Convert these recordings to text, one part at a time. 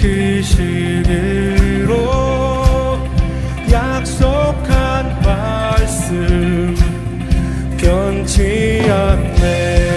그 신으로 약속한 말씀 변치 않네.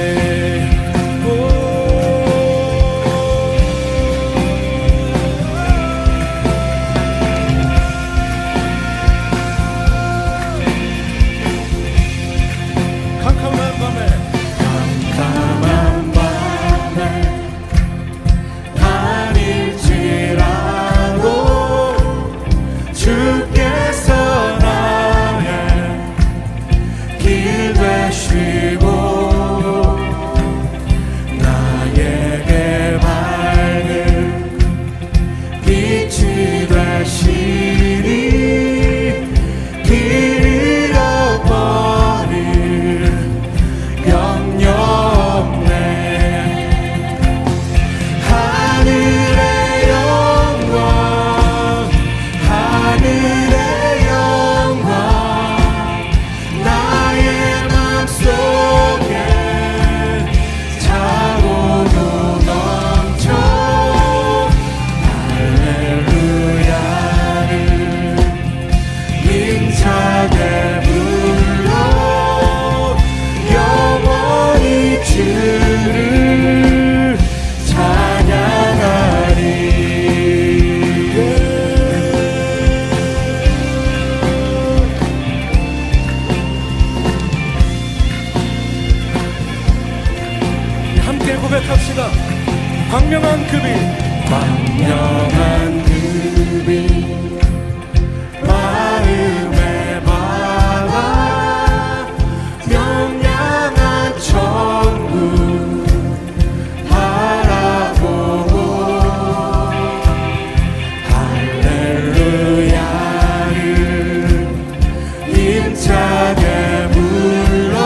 고백합시다. 광명한 그 빛, 광명한 그 빛 마음에 받아 명량한 천국 바라보고 할렐루야를 힘차게 불러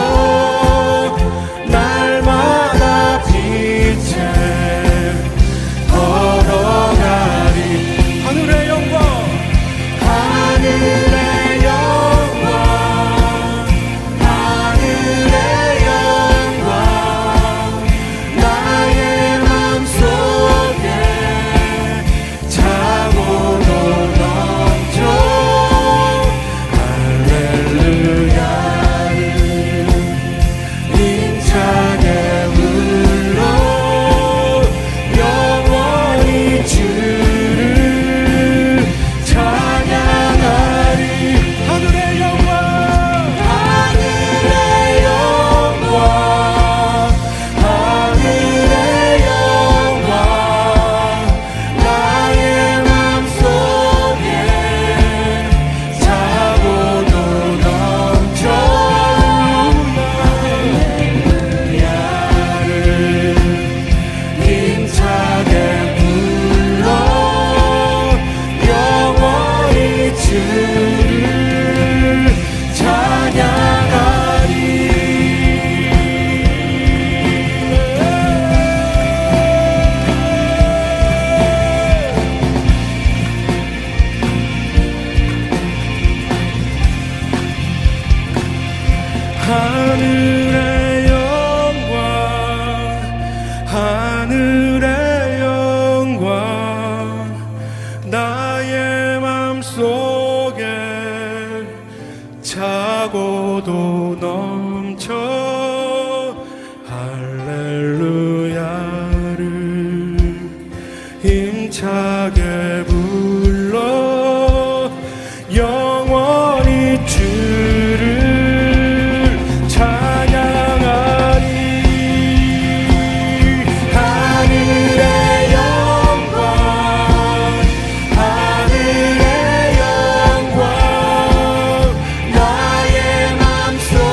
하늘의 영광, 하늘의 영광 나의 맘속에 차고도 넘쳐 할렐루야를 힘차게 불러 영원히 주를 나의 맘속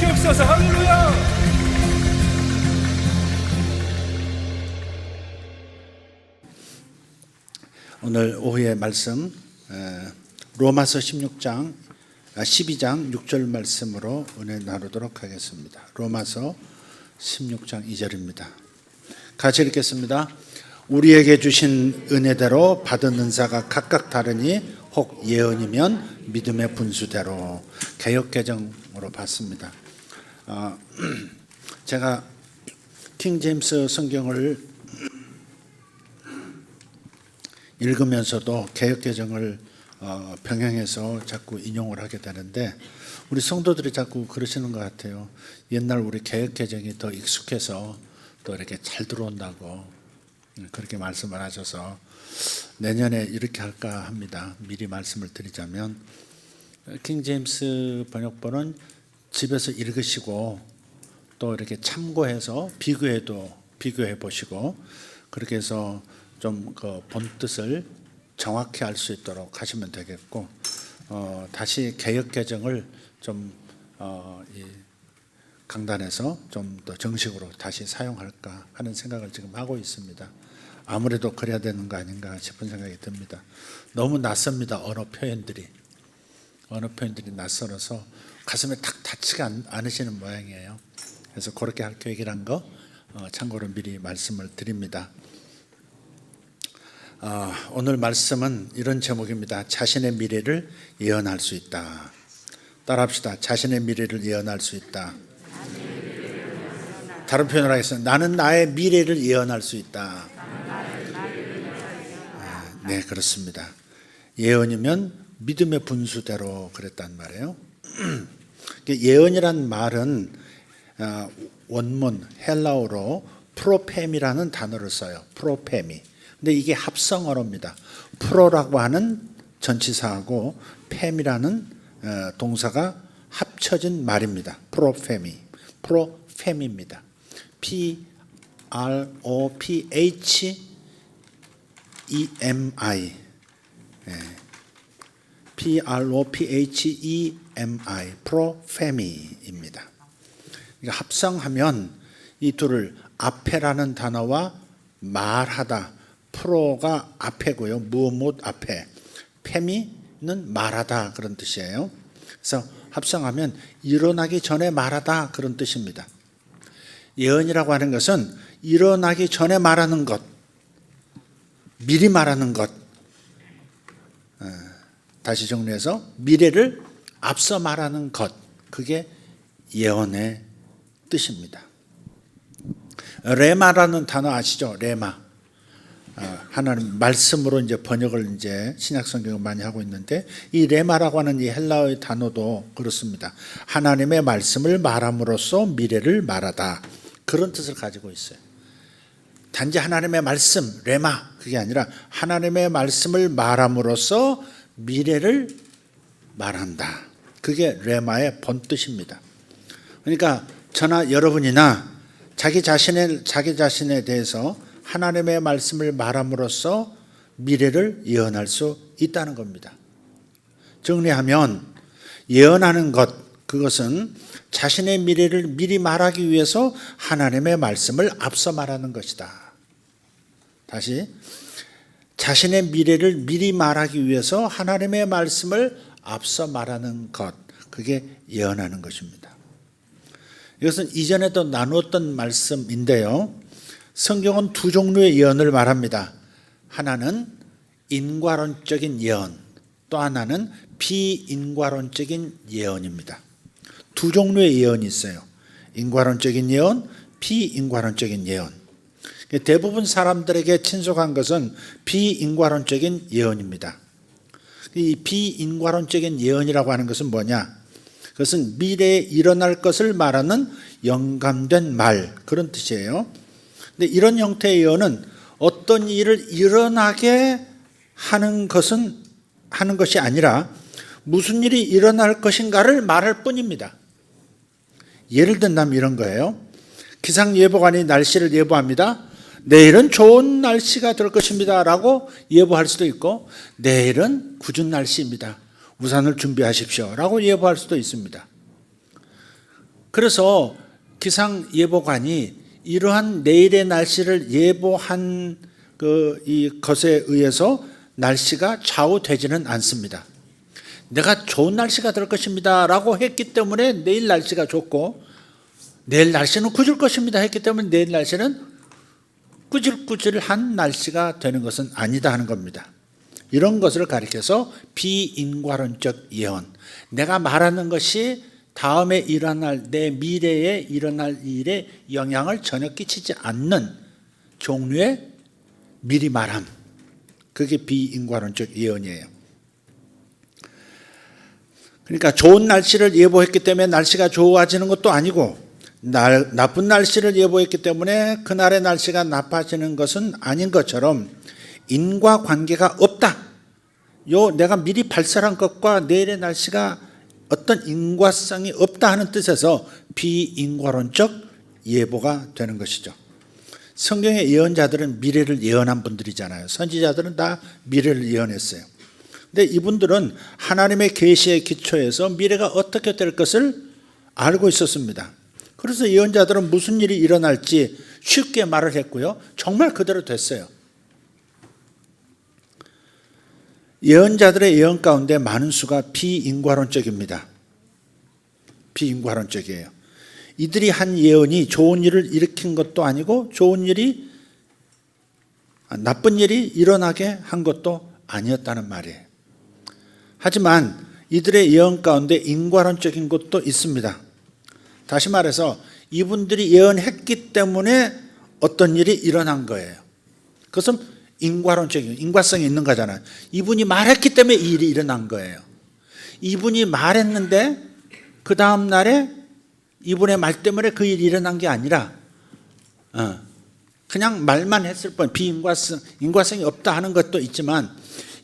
주시옵소서. 할렐루야. 오늘 오후의 말씀 로마서 12장 6절 말씀으로 은혜 나누도록 하겠습니다. 로마서 16장 2절입니다. 같이 읽겠습니다. 우리에게 주신 은혜대로 받은 은사가 각각 다르니 혹 예언이면 믿음의 분수대로. 개역개정으로 봤습니다. 제가 킹 제임스 성경을 읽으면서도 개역개정을 병행해서 자꾸 인용을 하게 되는데 우리 성도들이 자꾸 그러시는 것 같아요. 옛날 우리 개역개정이 더 익숙해서 또 이렇게 잘 들어온다고 그렇게 말씀을 하셔서 내년에 이렇게 할까 합니다. 미리 말씀을 드리자면 킹 제임스 번역본은 집에서 읽으시고 또 이렇게 참고해서 비교해 보시고 그렇게 해서 좀 그 본뜻을 정확히 알 수 있도록 하시면 되겠고 다시 개역 개정을 좀 이 강단에서 좀 더 정식으로 다시 사용할까 하는 생각을 지금 하고 있습니다. 아무래도 그래야 되는 거 아닌가 싶은 생각이 듭니다. 너무 낯섭니다. 언어 표현들이 낯설어서 가슴에 탁 닿지가 않으시는 모양이에요. 그래서 그렇게 할 계획이란 거 참고로 미리 말씀을 드립니다. 오늘 말씀은 이런 제목입니다. 자신의 미래를 예언할 수 있다. 따라합시다. 자신의 미래를 예언할 수 있다. 다른 표현을 하겠습니다. 나는 나의 미래를 예언할 수 있다. 네, 그렇습니다. 예언이면 믿음의 분수대로 그랬단 말이에요. 예언이란 말은 원문 헬라어로 프로페미라는 단어를 써요. 프로페미. 근데 이게 합성 언어입니다. 프로라고 하는 전치사하고 팸이라는 동사가 합쳐진 말입니다. 프로페미입니다. P-R-O-P-H-E-M-I P-R-O-P-H-E-M-I 프로페미입니다. 합성하면 이 둘을 앞에라는 단어와 말하다, 프로가 앞에고요. 무엇 앞에, 페미는 말하다 그런 뜻이에요. 그래서 합성하면 일어나기 전에 말하다 그런 뜻입니다. 예언이라고 하는 것은 일어나기 전에 말하는 것, 미리 말하는 것. 다시 정리해서 미래를 앞서 말하는 것, 그게 예언의 뜻입니다. 레마라는 단어 아시죠? 레마. 하나님 말씀으로 이제 번역을 이제 신약 성경을 많이 하고 있는데 이 레마라고 하는 이 헬라어의 단어도 그렇습니다. 하나님의 말씀을 말함으로써 미래를 말하다 그런 뜻을 가지고 있어요. 단지 하나님의 말씀 레마 그게 아니라 하나님의 말씀을 말함으로써 미래를 말한다. 그게 레마의 본뜻입니다. 그러니까 저나 여러분이나 자기 자신에 대해서 하나님의 말씀을 말함으로써 미래를 예언할 수 있다는 겁니다. 정리하면 예언하는 것, 그것은 자신의 미래를 미리 말하기 위해서 하나님의 말씀을 앞서 말하는 것이다. 다시 자신의 미래를 미리 말하기 위해서 하나님의 말씀을 앞서 말하는 것, 그게 예언하는 것입니다. 이것은 이전에도 나누었던 말씀인데요. 성경은 두 종류의 예언을 말합니다. 하나는 인과론적인 예언, 또 하나는 비인과론적인 예언입니다. 두 종류의 예언이 있어요. 인과론적인 예언, 비인과론적인 예언. 대부분 사람들에게 친숙한 것은 비인과론적인 예언입니다. 이 비인과론적인 예언이라고 하는 것은 뭐냐? 그것은 미래에 일어날 것을 말하는 영감된 말, 그런 뜻이에요. 근데 이런 형태의 예언은 어떤 일을 일어나게 하는 것이 아니라 무슨 일이 일어날 것인가를 말할 뿐입니다. 예를 든다면 이런 거예요. 기상예보관이 날씨를 예보합니다. 내일은 좋은 날씨가 될 것입니다 라고 예보할 수도 있고, 내일은 궂은 날씨입니다, 우산을 준비하십시오 라고 예보할 수도 있습니다. 그래서 기상예보관이 이러한 내일의 날씨를 예보한 이 것에 의해서 날씨가 좌우되지는 않습니다. 내가 좋은 날씨가 될 것입니다 라고 했기 때문에 내일 날씨가 좋고, 내일 날씨는 꾸질 것입니다 했기 때문에 내일 날씨는 꾸질꾸질한 날씨가 되는 것은 아니다 하는 겁니다. 이런 것을 가리켜서 비인과론적 예언, 내가 말하는 것이 다음에 일어날, 내 미래에 일어날 일에 영향을 전혀 끼치지 않는 종류의 미리 말함, 그게 비인과론적 예언이에요. 그러니까 좋은 날씨를 예보했기 때문에 날씨가 좋아지는 것도 아니고, 나쁜 날씨를 예보했기 때문에 그날의 날씨가 나빠지는 것은 아닌 것처럼 인과관계가 없다. 내가 미리 발설한 것과 내일의 날씨가 어떤 인과성이 없다 하는 뜻에서 비인과론적 예보가 되는 것이죠. 성경의 예언자들은 미래를 예언한 분들이잖아요. 선지자들은 다 미래를 예언했어요. 근데 이분들은 하나님의 계시의 기초에서 미래가 어떻게 될 것을 알고 있었습니다. 그래서 예언자들은 무슨 일이 일어날지 쉽게 말을 했고요. 정말 그대로 됐어요. 예언자들의 예언 가운데 많은 수가 비인과론적입니다. 비인과론적이에요. 이들이 한 예언이 좋은 일을 일으킨 것도 아니고 나쁜 일이 일어나게 한 것도 아니었다는 말이에요. 하지만 이들의 예언 가운데 인과론적인 것도 있습니다. 다시 말해서 이분들이 예언했기 때문에 어떤 일이 일어난 거예요. 그것은 인과론적인, 인과성이 있는 거잖아요. 이분이 말했기 때문에 이 일이 일어난 거예요. 이분이 말했는데 그 다음 날에 이분의 말 때문에 그 일이 일어난 게 아니라 그냥 말만 했을 뿐, 인과성이 없다 하는 것도 있지만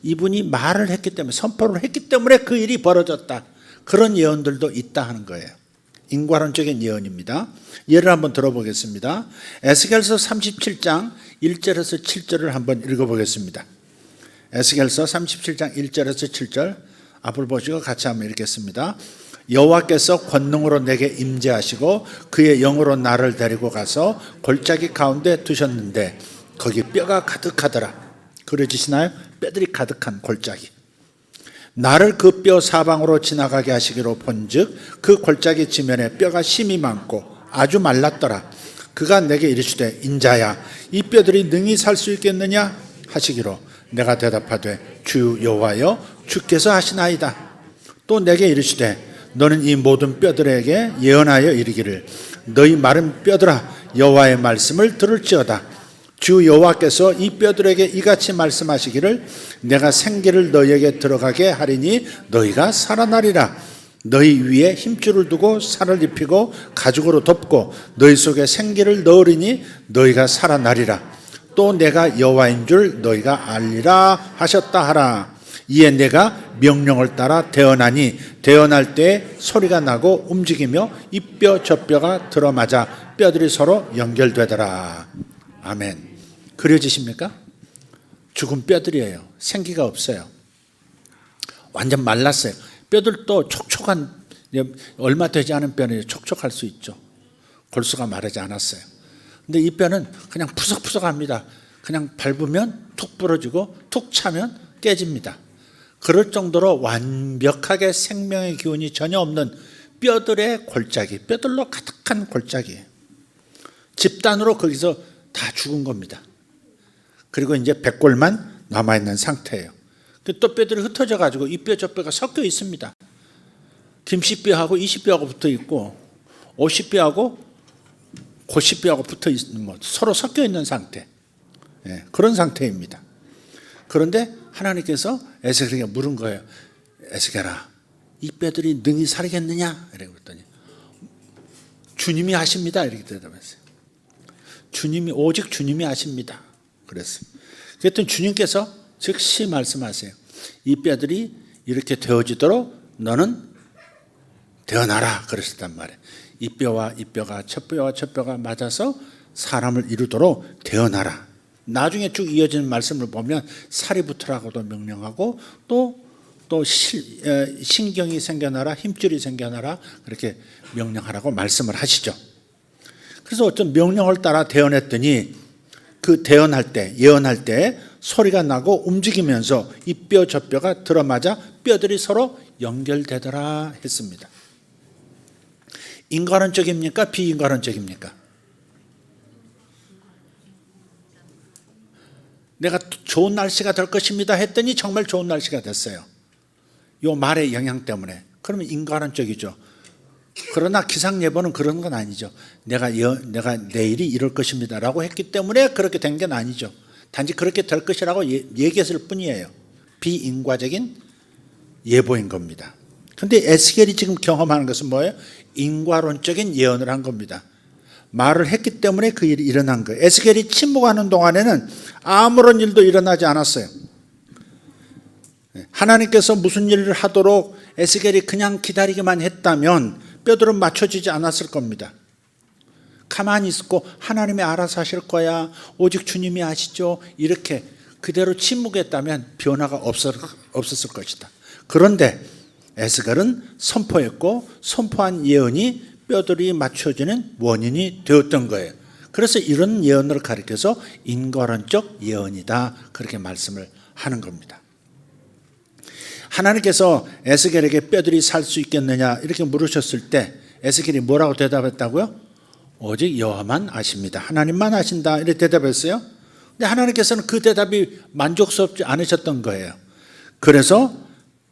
이분이 말을 했기 때문에, 선포를 했기 때문에 그 일이 벌어졌다. 그런 예언들도 있다 하는 거예요. 인과론적인 예언입니다. 예를 한번 들어보겠습니다. 에스겔서 37장 1절에서 7절을 한번 읽어보겠습니다. 에스겔서 37장 1절에서 7절 앞을 보시고 같이 한번 읽겠습니다. 여호와께서 권능으로 내게 임재하시고 그의 영으로 나를 데리고 가서 골짜기 가운데 두셨는데 거기 뼈가 가득하더라. 그려지시나요? 뼈들이 가득한 골짜기. 나를 그 뼈 사방으로 지나가게 하시기로 본즉 그 골짜기 지면에 뼈가 심이 많고 아주 말랐더라. 그가 내게 이르시되 인자야 이 뼈들이 능히 살 수 있겠느냐 하시기로 내가 대답하되 주 여호와여 주께서 하시나이다. 또 내게 이르시되 너는 이 모든 뼈들에게 예언하여 이르기를 너희 마른 뼈들아 여호와의 말씀을 들을지어다. 주 여호와께서 이 뼈들에게 이같이 말씀하시기를 내가 생기를 너희에게 들어가게 하리니 너희가 살아나리라. 너희 위에 힘줄을 두고 살을 입히고 가죽으로 덮고 너희 속에 생기를 넣으리니 너희가 살아나리라. 또 내가 여호와인 줄 너희가 알리라 하셨다 하라. 이에 내가 명령을 따라 대언하니 대언할 때 소리가 나고 움직이며 이 뼈 저 뼈가 들어맞아 뼈들이 서로 연결되더라. 아멘. 그려지십니까? 죽은 뼈들이에요. 생기가 없어요. 완전 말랐어요. 뼈들도 촉촉한, 얼마 되지 않은 뼈는 촉촉할 수 있죠. 골수가 마르지 않았어요. 근데 이 뼈는 그냥 푸석푸석합니다. 그냥 밟으면 툭 부러지고 툭 차면 깨집니다. 그럴 정도로 완벽하게 생명의 기운이 전혀 없는 뼈들의 골짜기, 뼈들로 가득한 골짜기예요. 집단으로 거기서 다 죽은 겁니다. 그리고 이제 백골만 남아있는 상태예요. 또 뼈들이 흩어져 가지고 이 뼈 저 뼈가 섞여 있습니다. 김씨뼈하고 이씨뼈하고 붙어 있고 오씨뼈하고 고씨뼈하고 붙어 있는, 서로 섞여 있는 상태. 그런 상태입니다. 그런데 하나님께서 에스겔에게 물은 거예요. 에스겔아, 이 뼈들이 능히 살겠느냐? 이렇게 그랬더니 주님이 하십니다. 이렇게 대답했어요. 주님이, 오직 주님이 하십니다. 그랬어요. 그랬더니 주님께서 즉시 말씀하세요. 이 뼈들이 이렇게 되어지도록 너는 되어나라. 그러셨단 말이에요. 이 뼈와 이 뼈가 첫 뼈와 첫 뼈가 맞아서 사람을 이루도록 되어나라. 나중에 쭉 이어지는 말씀을 보면 살이 붙으라고도 명령하고 또 또 신경이 생겨나라, 힘줄이 생겨나라 그렇게 명령하라고 말씀을 하시죠. 그래서 어떤 명령을 따라 대언했더니 그 대언할 때, 예언할 때 소리가 나고 움직이면서 이 뼈 저 뼈가 들어맞아 뼈들이 서로 연결되더라 했습니다. 인과론적입니까? 비인과론적입니까? 내가 좋은 날씨가 될 것입니다 했더니 정말 좋은 날씨가 됐어요. 요 말의 영향 때문에. 그러면 인과론적이죠. 그러나 기상예보는 그런 건 아니죠. 내가 내일이 이럴 것입니다라고 했기 때문에 그렇게 된 건 아니죠. 단지 그렇게 될 것이라고 얘기했을 뿐이에요. 비인과적인 예보인 겁니다. 그런데 에스겔이 지금 경험하는 것은 뭐예요? 인과론적인 예언을 한 겁니다. 말을 했기 때문에 그 일이 일어난 거예요. 에스겔이 침묵하는 동안에는 아무런 일도 일어나지 않았어요. 하나님께서 무슨 일을 하도록 에스겔이 그냥 기다리기만 했다면 뼈들은 맞춰지지 않았을 겁니다. 가만히 있고 하나님이 알아서 하실 거야, 오직 주님이 아시죠, 이렇게 그대로 침묵했다면 변화가 없었을 것이다. 그런데 에스겔은 선포했고 선포한 예언이 뼈들이 맞춰지는 원인이 되었던 거예요. 그래서 이런 예언을 가리켜서 인과론적 예언이다 그렇게 말씀을 하는 겁니다. 하나님께서 에스겔에게 뼈들이 살 수 있겠느냐 이렇게 물으셨을 때 에스겔이 뭐라고 대답했다고요? 오직 여호와만 아십니다. 하나님만 아신다 이렇게 대답했어요. 근데 하나님께서는 그 대답이 만족스럽지 않으셨던 거예요. 그래서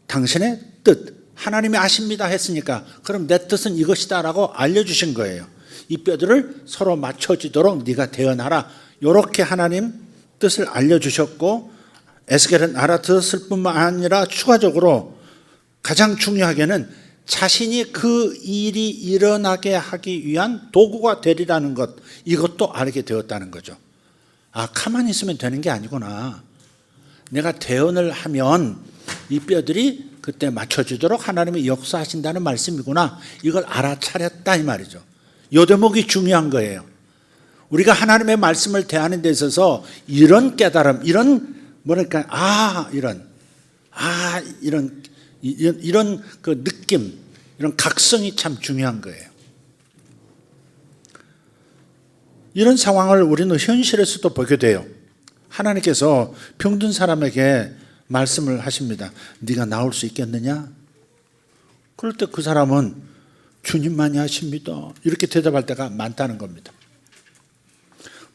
당신의 뜻, 하나님이 아십니다 했으니까 그럼 내 뜻은 이것이다 라고 알려주신 거예요. 이 뼈들을 서로 맞춰지도록 네가 대언하라, 이렇게 하나님 뜻을 알려주셨고 에스겔은 알아들었을 뿐만 아니라 추가적으로 가장 중요하게는 자신이 그 일이 일어나게 하기 위한 도구가 되리라는 것, 이것도 알게 되었다는 거죠. 아, 가만히 있으면 되는 게 아니구나. 내가 대언을 하면 이 뼈들이 그때 맞춰지도록 하나님이 역사하신다는 말씀이구나, 이걸 알아차렸다 이 말이죠. 이 대목이 중요한 거예요. 우리가 하나님의 말씀을 대하는 데 있어서 이런 깨달음, 이런 이런 그 느낌, 이런 각성이 참 중요한 거예요. 이런 상황을 우리는 현실에서도 보게 돼요. 하나님께서 병든 사람에게 말씀을 하십니다. 네가 나올 수 있겠느냐? 그럴 때 그 사람은 주님만이 하십니다 이렇게 대답할 때가 많다는 겁니다.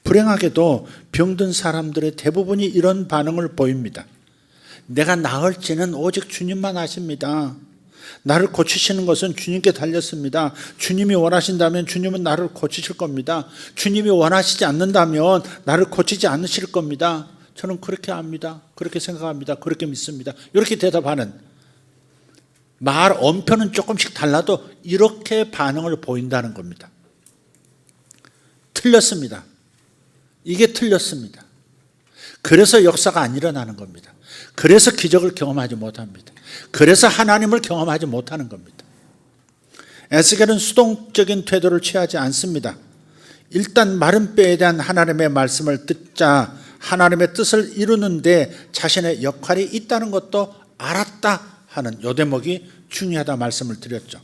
불행하게도 병든 사람들의 대부분이 이런 반응을 보입니다. 내가 나을지는 오직 주님만 아십니다. 나를 고치시는 것은 주님께 달렸습니다. 주님이 원하신다면 주님은 나를 고치실 겁니다. 주님이 원하시지 않는다면 나를 고치지 않으실 겁니다. 저는 그렇게 압니다. 그렇게 생각합니다. 그렇게 믿습니다. 이렇게 대답하는, 말 언표는 조금씩 달라도 이렇게 반응을 보인다는 겁니다. 틀렸습니다. 이게 틀렸습니다. 그래서 역사가 안 일어나는 겁니다. 그래서 기적을 경험하지 못합니다. 그래서 하나님을 경험하지 못하는 겁니다. 에스겔은 수동적인 태도를 취하지 않습니다. 일단 마른 뼈에 대한 하나님의 말씀을 듣자 하나님의 뜻을 이루는데 자신의 역할이 있다는 것도 알았다 하는 이 대목이 중요하다 말씀을 드렸죠.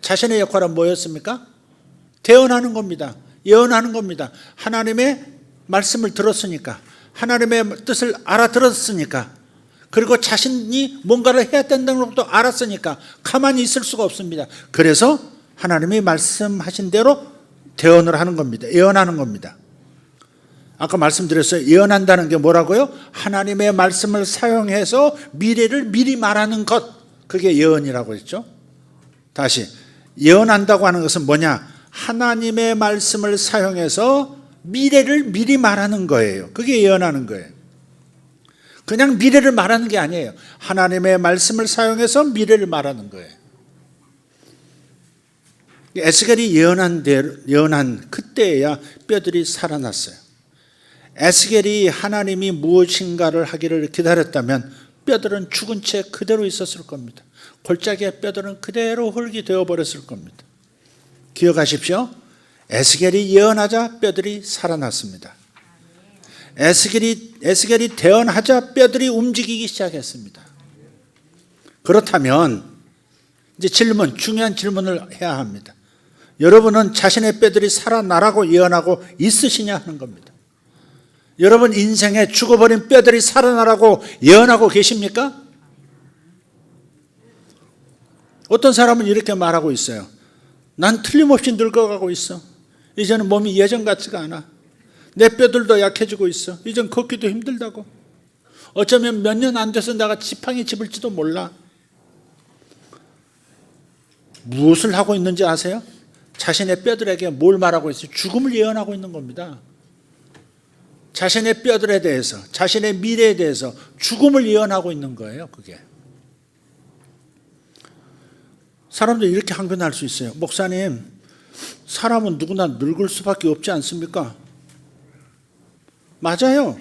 자신의 역할은 뭐였습니까? 대언하는 겁니다. 예언하는 겁니다. 하나님의 말씀을 들었으니까, 하나님의 뜻을 알아들었으니까, 그리고 자신이 뭔가를 해야 된다는 것도 알았으니까 가만히 있을 수가 없습니다. 그래서 하나님이 말씀하신 대로 대언을 하는 겁니다. 예언하는 겁니다. 아까 말씀드렸어요. 예언한다는 게 뭐라고요? 하나님의 말씀을 사용해서 미래를 미리 말하는 것, 그게 예언이라고 했죠. 다시, 예언한다고 하는 것은 뭐냐? 하나님의 말씀을 사용해서 미래를 미리 말하는 거예요. 그게 예언하는 거예요. 그냥 미래를 말하는 게 아니에요. 하나님의 말씀을 사용해서 미래를 말하는 거예요. 에스겔이 예언한 그때에야 뼈들이 살아났어요. 에스겔이 하나님이 무엇인가를 하기를 기다렸다면 뼈들은 죽은 채 그대로 있었을 겁니다. 골짜기의 뼈들은 그대로 흙이 되어버렸을 겁니다. 기억하십시오. 에스겔이 예언하자 뼈들이 살아났습니다. 에스겔이 대언하자 뼈들이 움직이기 시작했습니다. 그렇다면 이제 중요한 질문을 해야 합니다. 여러분은 자신의 뼈들이 살아나라고 예언하고 있으시냐 하는 겁니다. 여러분 인생에 죽어버린 뼈들이 살아나라고 예언하고 계십니까? 어떤 사람은 이렇게 말하고 있어요. 난 틀림없이 늙어가고 있어. 이제는 몸이 예전 같지가 않아. 내 뼈들도 약해지고 있어. 이젠 걷기도 힘들다고. 어쩌면 몇 년 안 돼서 내가 지팡이 집을지도 몰라. 무엇을 하고 있는지 아세요? 자신의 뼈들에게 뭘 말하고 있어요? 죽음을 예언하고 있는 겁니다. 자신의 뼈들에 대해서, 자신의 미래에 대해서 죽음을 예언하고 있는 거예요. 그게. 사람들이 이렇게 항변할 수 있어요. 목사님, 사람은 누구나 늙을 수밖에 없지 않습니까? 맞아요.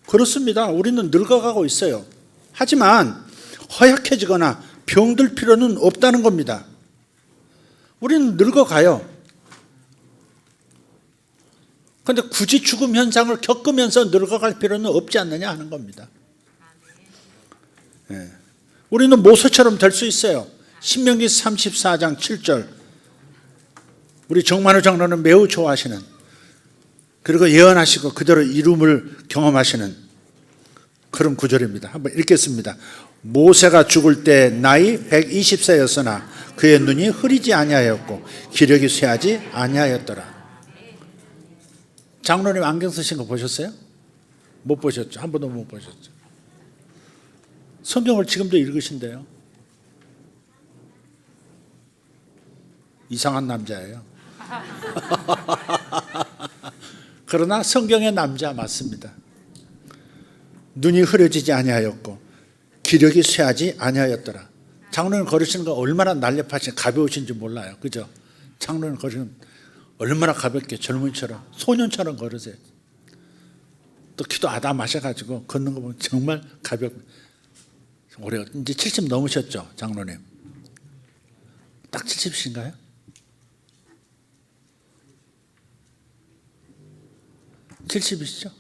그렇습니다. 우리는 늙어가고 있어요. 하지만 허약해지거나 병들 필요는 없다는 겁니다. 우리는 늙어가요. 그런데 굳이 죽음 현상을 겪으면서 늙어갈 필요는 없지 않느냐 하는 겁니다. 네. 우리는 모세처럼 될 수 있어요. 신명기 34장 7절. 우리 정만호 장로는 매우 좋아하시는, 그리고 예언하시고 그대로 이룸을 경험하시는 그런 구절입니다. 한번 읽겠습니다. 모세가 죽을 때 나이 120세였으나 그의 눈이 흐리지 아니하였고 기력이 쇠하지 아니하였더라. 장로님 안경 쓰신 거 보셨어요? 못 보셨죠? 한 번도 못 보셨죠? 성경을 지금도 읽으신대요. 이상한 남자예요. 그러나 성경의 남자 맞습니다. 눈이 흐려지지 아니하였고 기력이 쇠하지 아니하였더라. 장로님 걸으시는 거 얼마나 날렵하신, 가벼우신지 몰라요. 그죠? 장로님 걸으시는 얼마나 가볍게 젊은이처럼, 소년처럼 걸으세요. 또 키도 아담하셔가지고 걷는 거 보면 정말 가볍고. 올해 이제 70 넘으셨죠, 장로님? 딱 70이신가요? 70이시죠?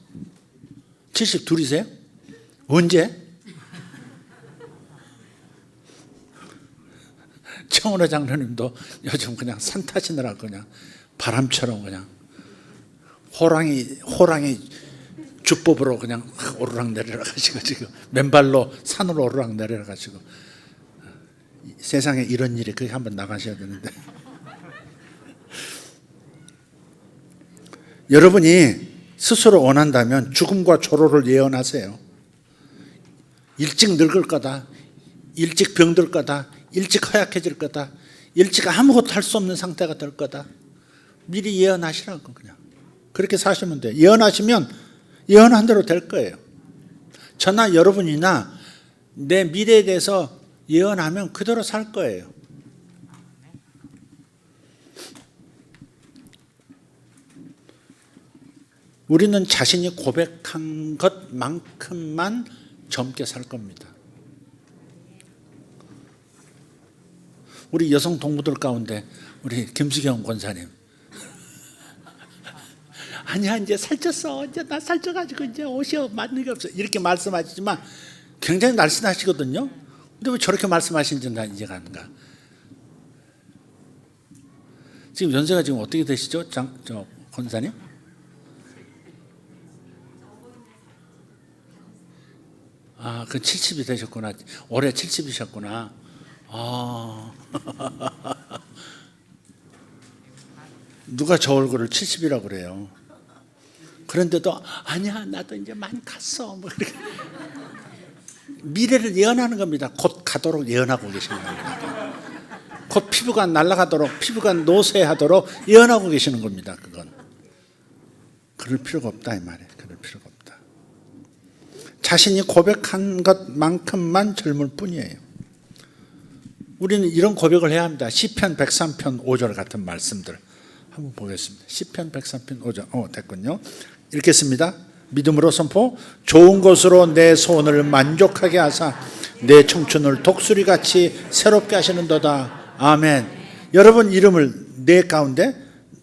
72이세요? 언제? 청원호 장로님도 요즘 그냥 산 타시느라 그냥 바람처럼 그냥 호랑이 주법으로 그냥 오르락 내리락 하시고 지금 맨발로 산으로 오르락 내리락 하시고, 세상에 이런 일이 그게 한번 나가셔야 되는데. 여러분이 스스로 원한다면 죽음과 초로를 예언하세요. 일찍 늙을 거다, 일찍 병들 거다, 일찍 허약해질 거다, 일찍 아무것도 할 수 없는 상태가 될 거다. 미리 예언하시라고. 그냥 그렇게 사시면 돼요. 예언하시면 예언한 대로 될 거예요. 저나 여러분이나 내 미래에 대해서 예언하면 그대로 살 거예요. 우리는 자신이 고백한 것만큼만 젊게 살 겁니다. 우리 여성 동무들 가운데 우리 김수경 권사님, 아니야 이제 살쪘어, 이제 나 살쪄가지고 이제 옷이 맞는 게 없어, 이렇게 말씀하시지만 굉장히 날씬하시거든요. 근데 왜 저렇게 말씀하시는지 난 이해가 안 가. 지금 연세가 지금 어떻게 되시죠, 저 권사님? 아, 그 70이 되셨구나. 올해 70이셨구나. 아. 누가 저 얼굴을 70이라고 그래요. 그런데도 아니야 나도 이제 많이 갔어. 뭐 이렇게. 미래를 예언하는 겁니다. 곧 가도록 예언하고 계시는 겁니다. 곧 피부가 날아가도록, 피부가 노쇠하도록 예언하고 계시는 겁니다. 그건. 그럴 필요가 없다 이 말이에요. 그럴 필요가 없다. 자신이 고백한 것만큼만 젊을 뿐이에요. 우리는 이런 고백을 해야 합니다. 시편 103편 5절 같은 말씀들 한번 보겠습니다. 시편 103편 5절. 됐군요. 읽겠습니다. 믿음으로 선포. 좋은 것으로 내 소원을 만족하게 하사 내 청춘을 독수리같이 새롭게 하시는도다. 아멘. 여러분 이름을 내 가운데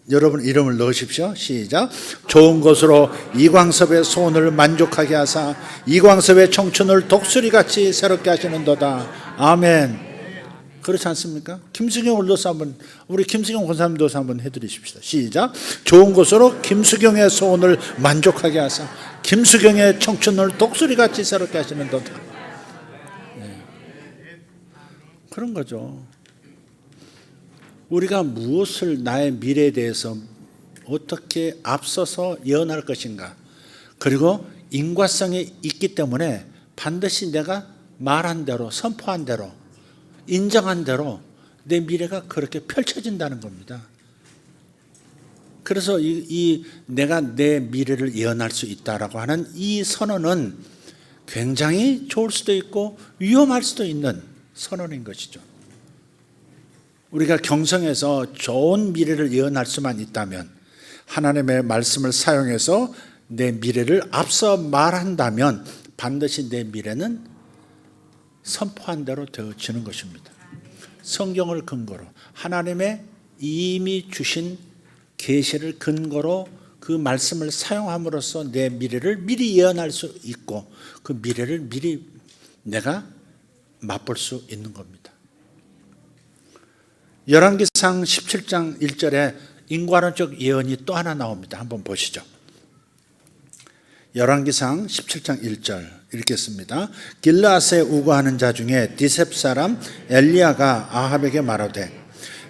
여러분 이름을 넣으십시오. 시작. 좋은 것으로 이광섭의 소원을 만족하게 하사 이광섭의 청춘을 독수리같이 새롭게 하시는도다. 아멘. 그렇지 않습니까? 김수경을 넣어서 한번, 우리 김수경 권사님 넣어서 한번 해드리십시다. 시작. 좋은 것으로 김수경의 소원을 만족하게 하사 김수경의 청춘을 독수리같이 새롭게 하시는도다. 네. 그런 거죠. 우리가 무엇을 나의 미래에 대해서 어떻게 앞서서 예언할 것인가, 그리고 인과성이 있기 때문에 반드시 내가 말한 대로, 선포한 대로, 인정한 대로 내 미래가 그렇게 펼쳐진다는 겁니다. 그래서 내가 내 미래를 예언할 수 있다라고 하는 이 선언은 굉장히 좋을 수도 있고 위험할 수도 있는 선언인 것이죠. 우리가 경성에서 좋은 미래를 예언할 수만 있다면, 하나님의 말씀을 사용해서 내 미래를 앞서 말한다면 반드시 내 미래는 선포한 대로 되어지는 것입니다. 성경을 근거로, 하나님의 이미 주신 계시를 근거로 그 말씀을 사용함으로써 내 미래를 미리 예언할 수 있고 그 미래를 미리 내가 맛볼 수 있는 겁니다. 열왕기상 17장 1절에 인과론적 예언이 또 하나 나옵니다. 한번 보시죠. 열왕기상 17장 1절 읽겠습니다. 길르앗에 우거하는 자 중에 디셉 사람 엘리야가 아합에게 말하되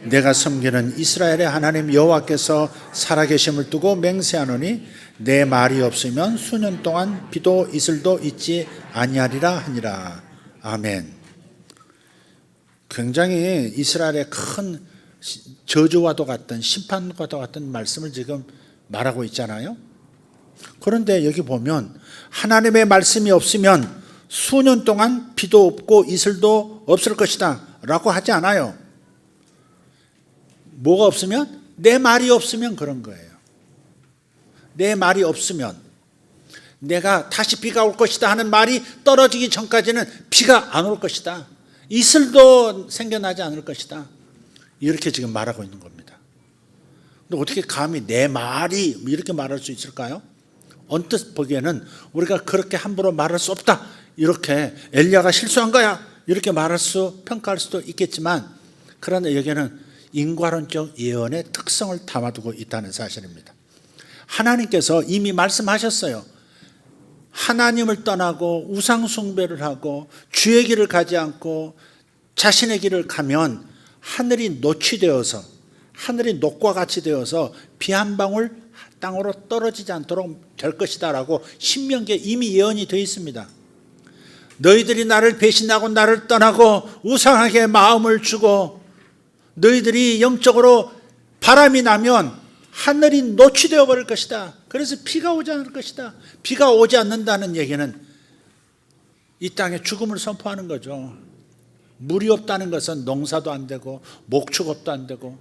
내가 섬기는 이스라엘의 하나님 여호와께서 살아계심을 두고 맹세하노니 내 말이 없으면 수년 동안 비도 이슬도 있지 아니하리라 하니라. 아멘. 굉장히 이스라엘의 큰 저주와도 같은 심판과도 같은 말씀을 지금 말하고 있잖아요. 그런데 여기 보면 하나님의 말씀이 없으면 수년 동안 비도 없고 이슬도 없을 것이다 라고 하지 않아요. 뭐가 없으면? 내 말이 없으면 그런 거예요. 내 말이 없으면, 내가 다시 비가 올 것이다 하는 말이 떨어지기 전까지는 비가 안 올 것이다, 이슬도 생겨나지 않을 것이다, 이렇게 지금 말하고 있는 겁니다. 근데 어떻게 감히 내 말이 이렇게 말할 수 있을까요? 언뜻 보기에는 우리가 그렇게 함부로 말할 수 없다, 이렇게 엘리야가 실수한 거야 이렇게 평가할 수도 있겠지만, 그러나 여기에는 인과론적 예언의 특성을 담아두고 있다는 사실입니다. 하나님께서 이미 말씀하셨어요. 하나님을 떠나고 우상 숭배를 하고 주의 길을 가지 않고 자신의 길을 가면 하늘이 노취되어서, 하늘이 녹과 같이 되어서 비 한 방울 땅으로 떨어지지 않도록 될 것이다 라고 신명기에 이미 예언이 되어 있습니다. 너희들이 나를 배신하고 나를 떠나고 우상에게 마음을 주고 너희들이 영적으로 바람이 나면 하늘이 노취되어 버릴 것이다. 그래서 비가 오지 않을 것이다. 비가 오지 않는다는 얘기는 이 땅에 죽음을 선포하는 거죠. 물이 없다는 것은 농사도 안 되고 목축업도 안 되고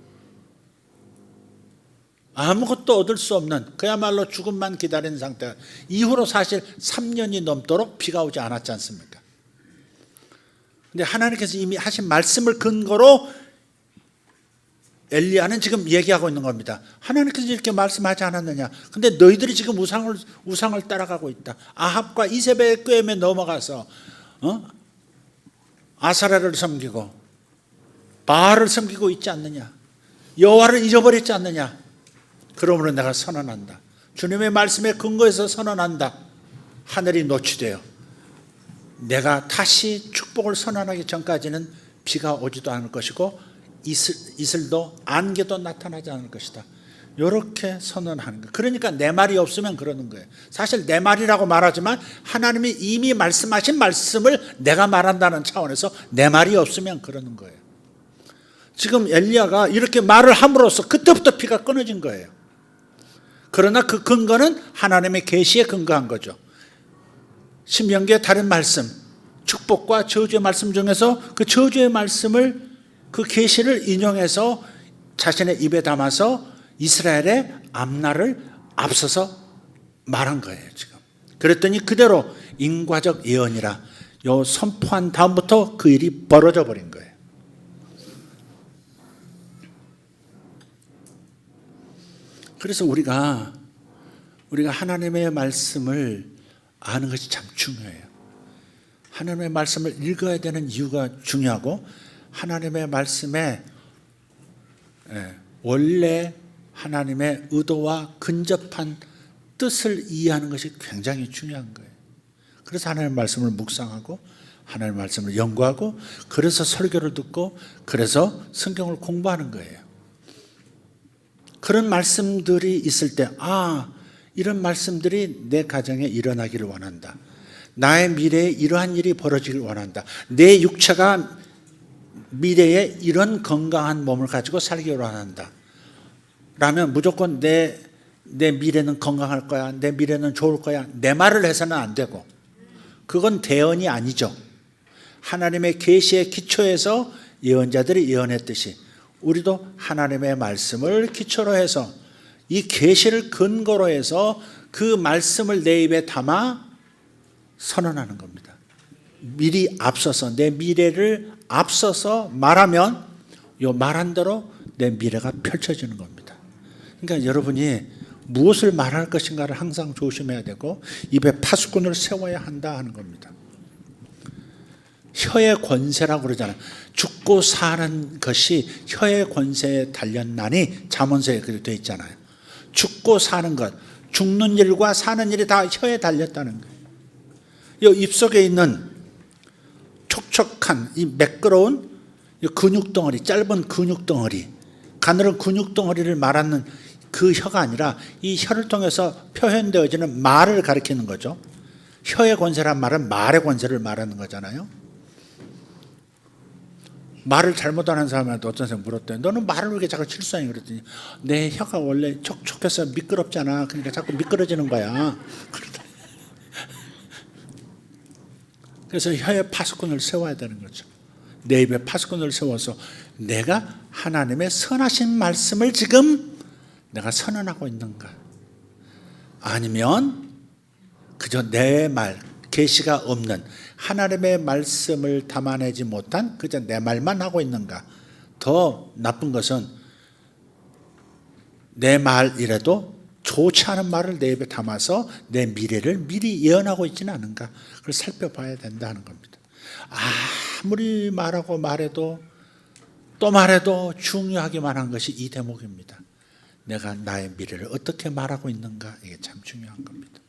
아무것도 얻을 수 없는, 그야말로 죽음만 기다리는 상태. 이후로 사실 3년이 넘도록 비가 오지 않았지 않습니까? 근데 하나님께서 이미 하신 말씀을 근거로 엘리야는 지금 얘기하고 있는 겁니다. 하나님께서 이렇게 말씀하지 않았느냐? 근데 너희들이 지금 우상을 따라가고 있다. 아합과 이세벨의 꾀임에 넘어가서 아사라를 섬기고 바알을 섬기고 있지 않느냐? 여호와를 잊어버렸지 않느냐? 그러므로 내가 선언한다. 주님의 말씀에 근거해서 선언한다. 하늘이 노취되어 내가 다시 축복을 선언하기 전까지는 비가 오지도 않을 것이고 이슬도 안개도 나타나지 않을 것이다. 이렇게 선언하는 거예요. 그러니까 내 말이 없으면 그러는 거예요. 사실 내 말이라고 말하지만 하나님이 이미 말씀하신 말씀을 내가 말한다는 차원에서 내 말이 없으면 그러는 거예요. 지금 엘리야가 이렇게 말을 함으로써 그때부터 비가 끊어진 거예요. 그러나 그 근거는 하나님의 계시에 근거한 거죠. 신명기의 다른 말씀, 축복과 저주의 말씀 중에서 그 저주의 말씀을, 그 계시를 인용해서 자신의 입에 담아서 이스라엘의 앞날을 앞서서 말한 거예요. 지금 그랬더니 그대로 인과적 예언이라 요 선포한 다음부터 그 일이 벌어져 버린 거예요. 그래서 우리가 하나님의 말씀을 아는 것이 참 중요해요. 하나님의 말씀을 읽어야 되는 이유가 중요하고 하나님의 말씀에 원래 하나님의 의도와 근접한 뜻을 이해하는 것이 굉장히 중요한 거예요. 그래서 하나님의 말씀을 묵상하고 하나님의 말씀을 연구하고 그래서 설교를 듣고 그래서 성경을 공부하는 거예요. 그런 말씀들이 있을 때 이런 말씀들이 내 가정에 일어나기를 원한다. 나의 미래에 이러한 일이 벌어지길 원한다. 내 육체가 미래에 이런 건강한 몸을 가지고 살기를 원한다. 라면 무조건 내 미래는 건강할 거야. 내 미래는 좋을 거야. 내 말을 해서는 안 되고 그건 대언이 아니죠. 하나님의 계시의 기초에서 예언자들이 예언했듯이 우리도 하나님의 말씀을 기초로 해서 이 계시를 근거로 해서 그 말씀을 내 입에 담아 선언하는 겁니다. 미리 앞서서 내 미래를 앞서서 말하면 요 말한 대로 내 미래가 펼쳐지는 겁니다. 그러니까 여러분이 무엇을 말할 것인가를 항상 조심해야 되고 입에 파수꾼을 세워야 한다 하는 겁니다. 혀의 권세라고 그러잖아요. 죽고 사는 것이 혀의 권세에 달렸나니 잠언서에 그렇게 되어 있잖아요. 죽고 사는 것, 죽는 일과 사는 일이 다 혀에 달렸다는 거예요. 이 입속에 있는 촉촉한 이 매끄러운 근육덩어리, 짧은 근육덩어리, 가늘은 근육덩어리를 말하는 그 혀가 아니라 이 혀를 통해서 표현되어지는 말을 가리키는 거죠. 혀의 권세란 말은 말의 권세를 말하는 거잖아요. 말을 잘못하는 사람한테 어떤 사람이 물었대요. 너는 말을 왜 이렇게 자꾸 실수하니? 그랬더니 내 혀가 원래 촉촉해서 미끄럽잖아. 그러니까 자꾸 미끄러지는 거야. 그래서 혀에 파수꾼을 세워야 되는 거죠. 내 입에 파수꾼을 세워서 내가 하나님의 선하신 말씀을 지금 내가 선언하고 있는가? 아니면 그저 내 말, 계시가 없는 하나님의 말씀을 담아내지 못한 그저 내 말만 하고 있는가? 더 나쁜 것은 내 말이라도 좋지 않은 말을 내 입에 담아서 내 미래를 미리 예언하고 있지는 않은가? 그걸 살펴봐야 된다는 겁니다. 아무리 말하고 말해도 또 말해도 중요하기만 한 것이 이 대목입니다. 내가 나의 미래를 어떻게 말하고 있는가? 이게 참 중요한 겁니다.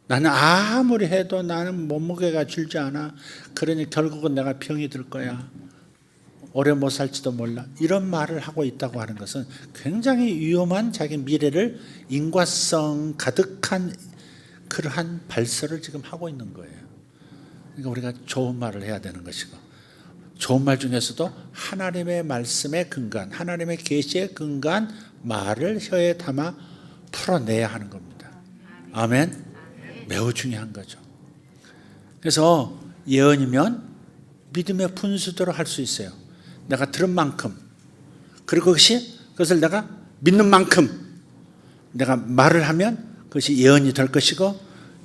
나는 아무리 해도 나는 몸무게가 줄지 않아. 그러니 결국은 내가 병이 들 거야. 오래 못 살지도 몰라. 이런 말을 하고 있다고 하는 것은 굉장히 위험한 자기 미래를 인과성 가득한 그러한 발설을 지금 하고 있는 거예요. 그러니까 우리가 좋은 말을 해야 되는 것이고 좋은 말 중에서도 하나님의 말씀에 근거한 하나님의 계시에 근거한 말을 혀에 담아 풀어내야 하는 겁니다. 아멘. 매우 중요한 거죠. 그래서 예언이면 믿음의 분수대로 할 수 있어요. 내가 들은 만큼 그리고 그것을 내가 믿는 만큼 내가 말을 하면 그것이 예언이 될 것이고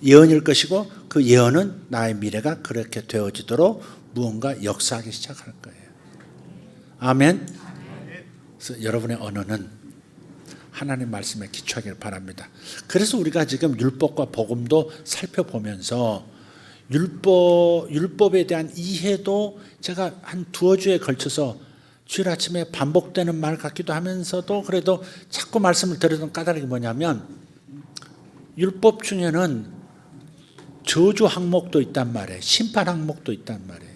예언일 것이고 그 예언은 나의 미래가 그렇게 되어지도록 무언가 역사하기 시작할 거예요. 아멘. 그래서 여러분의 언어는 하나님 말씀에 기초하기를 바랍니다. 그래서 우리가 지금 율법과 복음도 살펴보면서 율법에 대한 이해도 제가 한 두어 주에 걸쳐서 주일 아침에 반복되는 말 같기도 하면서도 그래도 자꾸 말씀을 드리던 까닭이 뭐냐면 율법 중에는 저주 항목도 있단 말이에요. 심판 항목도 있단 말이에요.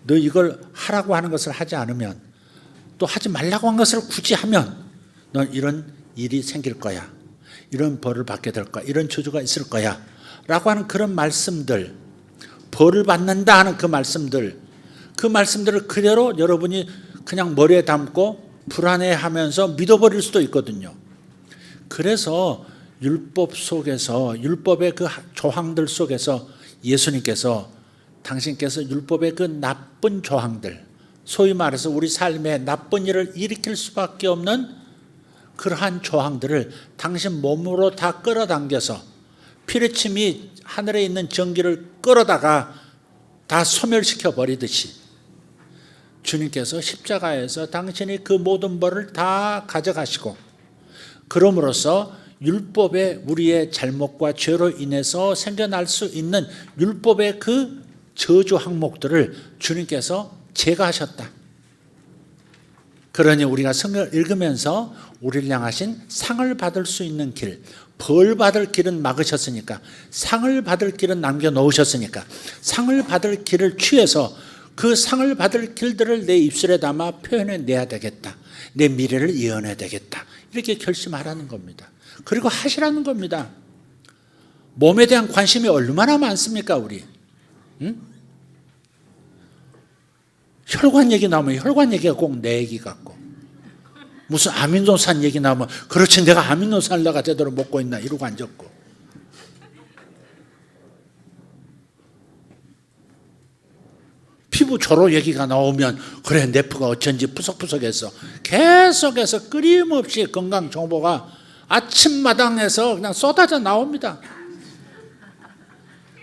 너 이걸 하라고 하는 것을 하지 않으면 또 하지 말라고 한 것을 굳이 하면 넌 이런 일이 생길 거야. 이런 벌을 받게 될 거야. 이런 저주가 있을 거야. 라고 하는 그런 말씀들, 벌을 받는다 하는 그 말씀들을 그대로 여러분이 그냥 머리에 담고 불안해하면서 믿어버릴 수도 있거든요. 그래서 율법 속에서 율법의 그 조항들 속에서 예수님께서 당신께서 율법의 그 나쁜 조항들, 소위 말해서 우리 삶에 나쁜 일을 일으킬 수밖에 없는 그러한 조항들을 당신 몸으로 다 끌어당겨서 피뢰침이 하늘에 있는 전기를 끌어다가 다 소멸시켜 버리듯이 주님께서 십자가에서 당신이 그 모든 벌을 다 가져가시고 그럼으로써 율법의 우리의 잘못과 죄로 인해서 생겨날 수 있는 율법의 그 저주 항목들을 주님께서 제거하셨다. 그러니 우리가 성경을 읽으면서 우리를 향하신 상을 받을 수 있는 길, 벌 받을 길은 막으셨으니까, 상을 받을 길은 남겨놓으셨으니까 상을 받을 길을 취해서 그 상을 받을 길들을 내 입술에 담아 표현해내야 되겠다. 내 미래를 예언해야 되겠다. 이렇게 결심하라는 겁니다. 그리고 하시라는 겁니다. 몸에 대한 관심이 얼마나 많습니까 우리? 응? 혈관 얘기 나오면 혈관 얘기가 꼭 내 얘기 같고, 무슨 아미노산 얘기 나오면 그렇지 내가 아미노산을 내가 제대로 먹고 있나 이러고 앉았고, 피부 조로 얘기가 나오면 그래 내 피가 어쩐지 푸석푸석해서 계속해서 끊임없이 건강 정보가 아침마당에서 그냥 쏟아져 나옵니다.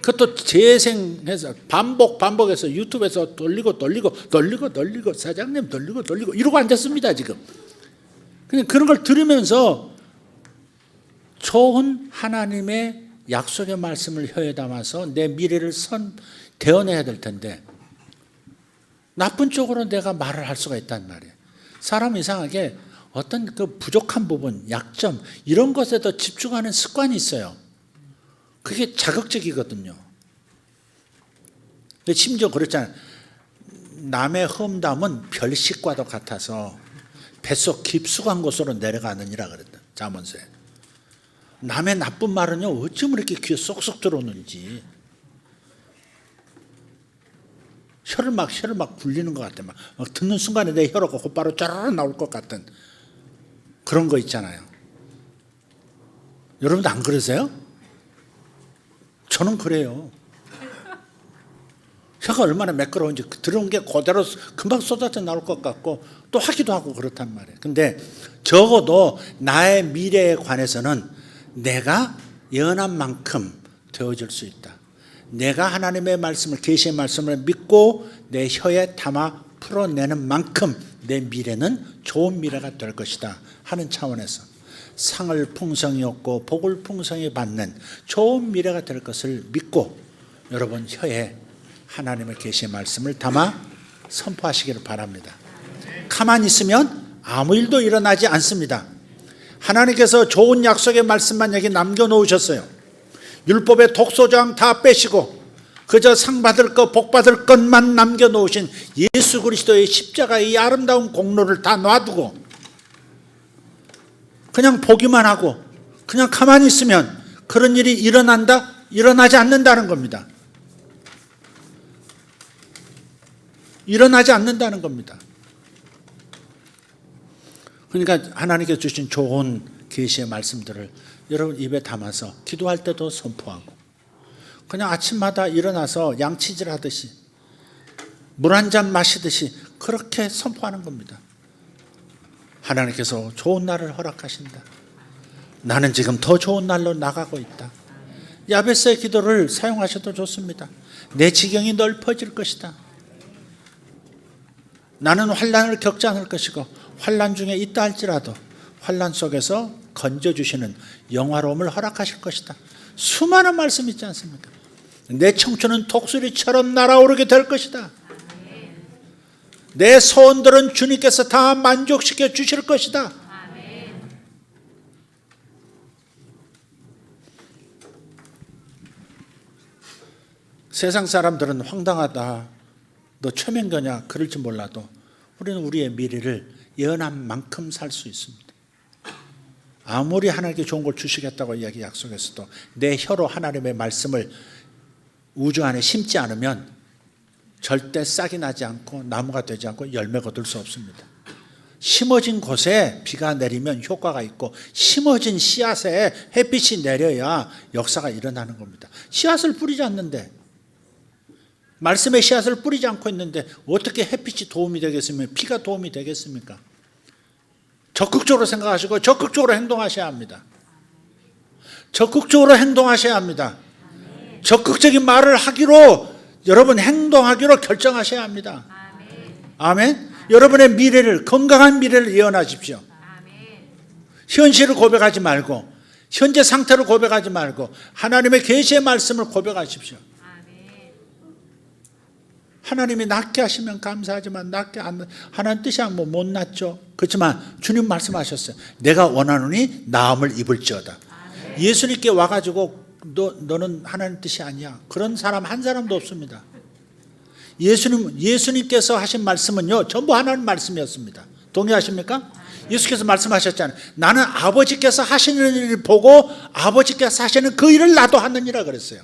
그것도 재생해서 반복해서 유튜브에서 돌리고 사장님 돌리고 이러고 앉았습니다 지금. 그냥 그런 걸 들으면서 좋은 하나님의 약속의 말씀을 혀에 담아서 내 미래를 대언해야 될 텐데 나쁜 쪽으로 내가 말을 할 수가 있단 말이에요. 사람 이상하게 어떤 그 부족한 부분, 약점 이런 것에 더 집중하는 습관이 있어요. 그게 자극적이거든요. 심지어 그렇잖아요. 남의 험담은 별식과도 같아서 뱃속 깊숙한 곳으로 내려가느니라 그랬다. 잠언서에. 남의 나쁜 말은요 어쩜 이렇게 귀에 쏙쏙 들어오는지 혀를 막 굴리는 것 같아. 막 듣는 순간에 내 혀가 곧바로 짜르르 나올 것 같은 그런 거 있잖아요. 여러분도 안 그러세요? 저는 그래요. 혀가 얼마나 매끄러운지 들어온 게 그대로 금방 쏟아져 나올 것 같고 또 하기도 하고 그렇단 말이에요. 근데 적어도 나의 미래에 관해서는 내가 예언한 만큼 되어질 수 있다. 내가 하나님의 말씀을, 계시의 말씀을 믿고 내 혀에 담아 풀어내는 만큼 내 미래는 좋은 미래가 될 것이다 하는 차원에서 상을 풍성히 얻고 복을 풍성히 받는 좋은 미래가 될 것을 믿고 여러분 혀에 하나님의 계시의 말씀을 담아 선포하시기를 바랍니다. 가만히 있으면 아무 일도 일어나지 않습니다. 하나님께서 좋은 약속의 말씀만 여기 남겨놓으셨어요. 율법의 독소장 다 빼시고 그저 상 받을 것, 복 받을 것만 남겨놓으신 예수 그리스도의 십자가의 이 아름다운 공로를 다 놔두고 그냥 보기만 하고 그냥 가만히 있으면 그런 일이 일어난다? 일어나지 않는다는 겁니다. 일어나지 않는다는 겁니다. 그러니까 하나님께서 주신 좋은 계시의 말씀들을 여러분 입에 담아서 기도할 때도 선포하고 그냥 아침마다 일어나서 양치질 하듯이 물 한 잔 마시듯이 그렇게 선포하는 겁니다. 하나님께서 좋은 날을 허락하신다. 나는 지금 더 좋은 날로 나가고 있다. 야베스의 기도를 사용하셔도 좋습니다. 내 지경이 넓어질 것이다. 나는 환난을 겪지 않을 것이고 환난 중에 있다 할지라도 환난 속에서 건져주시는 영화로움을 허락하실 것이다. 수많은 말씀 있지 않습니까? 내 청춘은 독수리처럼 날아오르게 될 것이다. 내 소원들은 주님께서 다 만족시켜 주실 것이다. 세상 사람들은 황당하다, 너 최면교냐 그럴지 몰라도 우리는 우리의 미래를 예언한 만큼 살 수 있습니다. 아무리 하나님께 좋은 걸 주시겠다고 이야기 약속했어도 내 혀로 하나님의 말씀을 우주 안에 심지 않으면 절대 싹이 나지 않고 나무가 되지 않고 열매가 얻을 수 없습니다. 심어진 곳에 비가 내리면 효과가 있고 심어진 씨앗에 햇빛이 내려야 역사가 일어나는 겁니다. 씨앗을 뿌리지 않는데, 말씀의 씨앗을 뿌리지 않고 있는데 어떻게 햇빛이 도움이 되겠습니까? 비가 도움이 되겠습니까? 적극적으로 생각하시고 적극적으로 행동하셔야 합니다. 적극적으로 행동하셔야 합니다. 적극적인 말을 하기로, 여러분 행동하기로 결정하셔야 합니다. 아멘. 여러분의 미래를, 건강한 미래를 예언하십시오. 현실을 고백하지 말고, 현재 상태를 고백하지 말고 하나님의 계시의 말씀을 고백하십시오. 하나님이 낫게 하시면 감사하지만 낫게 안, 하나님 뜻이 뭐 못 낫죠. 그렇지만 주님 말씀하셨어요. 내가 원하노니 나음을 입을지어다. 예수님께 와가지고 너는 하나님 뜻이 아니야, 그런 사람 한 사람도 없습니다. 예수님께서 하신 말씀은요 전부 하나님 말씀이었습니다. 동의하십니까? 예수께서 말씀하셨잖아요. 나는 아버지께서 하시는 일을 보고 아버지께서 하시는 그 일을 나도 하느니라 그랬어요.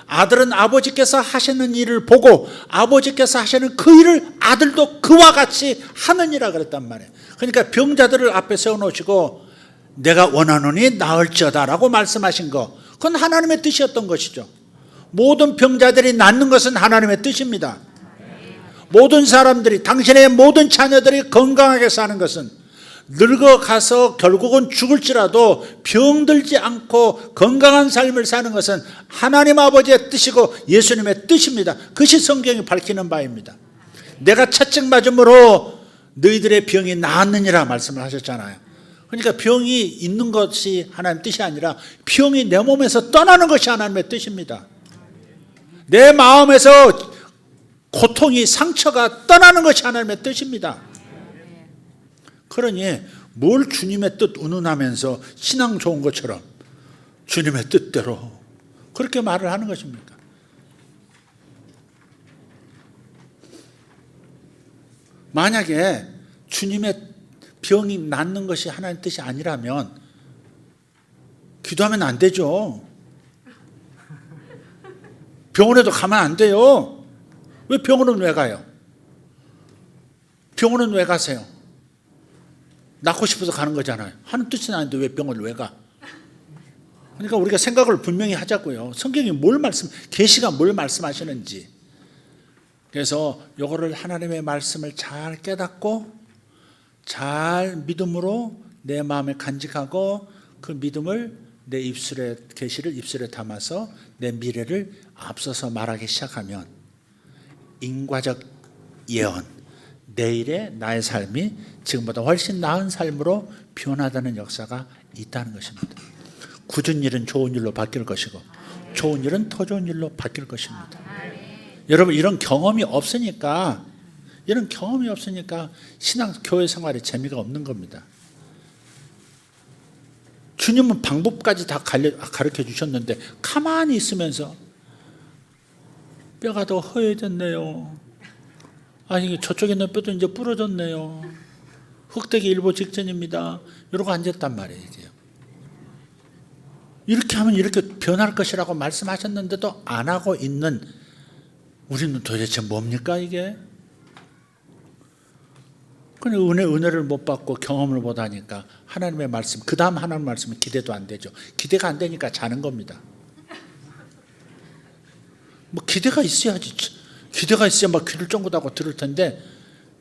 아들은 아버지께서 하시는 일을 보고 아버지께서 하시는 그 일을 아들도 그와 같이 하느니라 그랬단 말이에요. 그러니까 병자들을 앞에 세워놓으시고 내가 원하노니 나을지어다 라고 말씀하신 거, 그건 하나님의 뜻이었던 것이죠. 모든 병자들이 낫는 것은 하나님의 뜻입니다. 모든 사람들이, 당신의 모든 자녀들이 건강하게 사는 것은, 늙어가서 결국은 죽을지라도 병들지 않고 건강한 삶을 사는 것은 하나님 아버지의 뜻이고 예수님의 뜻입니다. 그것이 성경이 밝히는 바입니다. 내가 채찍 맞음으로 너희들의 병이 나았느니라 말씀을 하셨잖아요. 그러니까 병이 있는 것이 하나님의 뜻이 아니라 병이 내 몸에서 떠나는 것이 하나님의 뜻입니다. 내 마음에서 고통이, 상처가 떠나는 것이 하나님의 뜻입니다. 그러니 뭘 주님의 뜻 운운하면서 신앙 좋은 것처럼 주님의 뜻대로 그렇게 말을 하는 것입니까? 만약에 주님의 병이 낫는 것이 하나님의 뜻이 아니라면 기도하면 안 되죠. 병원에도 가면 안 돼요. 왜 병원은 왜 가요? 병원은 왜 가세요? 낫고 싶어서 가는 거잖아요. 하는 뜻은 아닌데 왜 병원을 왜 가? 그러니까 우리가 생각을 분명히 하자고요. 성경이 뭘 계시가 뭘 말씀하시는지. 그래서 이거를 하나님의 말씀을 잘 깨닫고 잘 믿음으로 내 마음에 간직하고 그 믿음을 내 입술에, 계시를 입술에 담아서 내 미래를 앞서서 말하기 시작하면 인과적 예언, 내일의 나의 삶이 지금보다 훨씬 나은 삶으로 변화되는 역사가 있다는 것입니다. 굳은 일은 좋은 일로 바뀔 것이고 좋은 일은 더 좋은 일로 바뀔 것입니다. 여러분, 이런 경험이 없으니까 신앙 교회 생활에 재미가 없는 겁니다. 주님은 방법까지 다 가르쳐 주셨는데 가만히 있으면서 뼈가 더 허해졌네요. 아니, 저쪽에 있는 뼈도 이제 부러졌네요. 흑되기 일보 직전입니다. 이러고 앉았단 말이에요. 이렇게 하면 이렇게 변할 것이라고 말씀하셨는데도 안 하고 있는 우리는 도대체 뭡니까 이게? 그냥 은혜를 못 받고 경험을 못 하니까 하나님의 말씀, 그 다음 하나님의 말씀은 기대도 안 되죠. 기대가 안 되니까 자는 겁니다. 뭐 기대가 있어야지. 기대가 있어야 막 귀를 쫑긋하고 들을 텐데,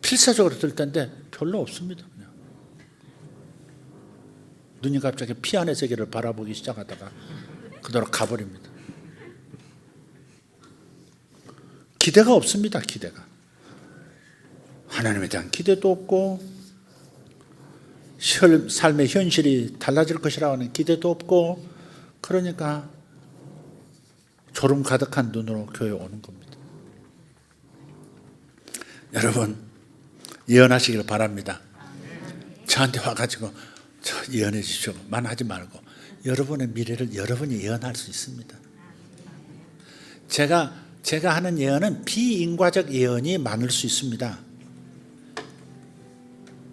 필사적으로 들을 텐데 별로 없습니다. 그냥. 눈이 갑자기 피 안의 세계를 바라보기 시작하다가 그대로 가버립니다. 기대가 없습니다. 기대가. 하나님에 대한 기대도 없고 삶의 현실이 달라질 것이라고 하는 기대도 없고, 그러니까 졸음 가득한 눈으로 교회에 오는 겁니다. 여러분, 예언하시길 바랍니다. 저한테 와가지고 저 예언해 주십시오만 하지 말고 여러분의 미래를 여러분이 예언할 수 있습니다. 제가 하는 예언은 비인과적 예언이 많을 수 있습니다.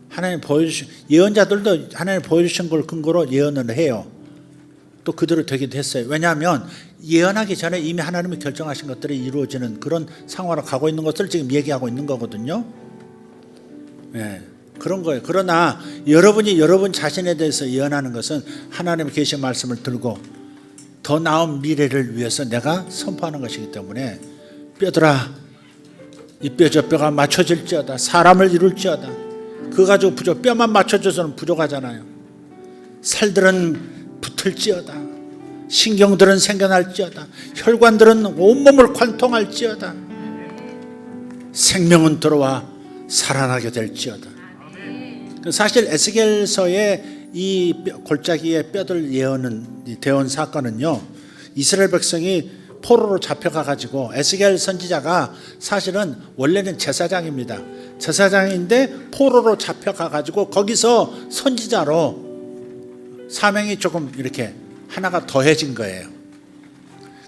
하나님 보여주신, 예언자들도 하나님 보여주신 걸 근거로 예언을 해요. 또 그대로 되기도 했어요. 왜냐하면 예언하기 전에 이미 하나님이 결정하신 것들이 이루어지는 그런 상황으로 가고 있는 것을 지금 얘기하고 있는 거거든요. 네, 그런 거예요. 그러나 여러분이 여러분 자신에 대해서 예언하는 것은 하나님의 계신 말씀을 들고 더 나은 미래를 위해서 내가 선포하는 것이기 때문에, 뼈들아 이 뼈 저 뼈가 맞춰질지어다, 사람을 이룰지어다. 그거 가지고 뼈만 맞춰줘서는 부족하잖아요. 살들은 붙을지어다, 신경들은 생겨날지어다, 혈관들은 온몸을 관통할지어다. 생명은 들어와 살아나게 될지어다. 사실 에스겔서의 이 골짜기의 뼈들 예언은 대언 사건은요, 이스라엘 백성이 포로로 잡혀가 가지고 에스겔 선지자가 사실은 원래는 제사장입니다. 제사장인데 포로로 잡혀가 가지고 거기서 선지자로 사명이 조금 이렇게 하나가 더해진 거예요.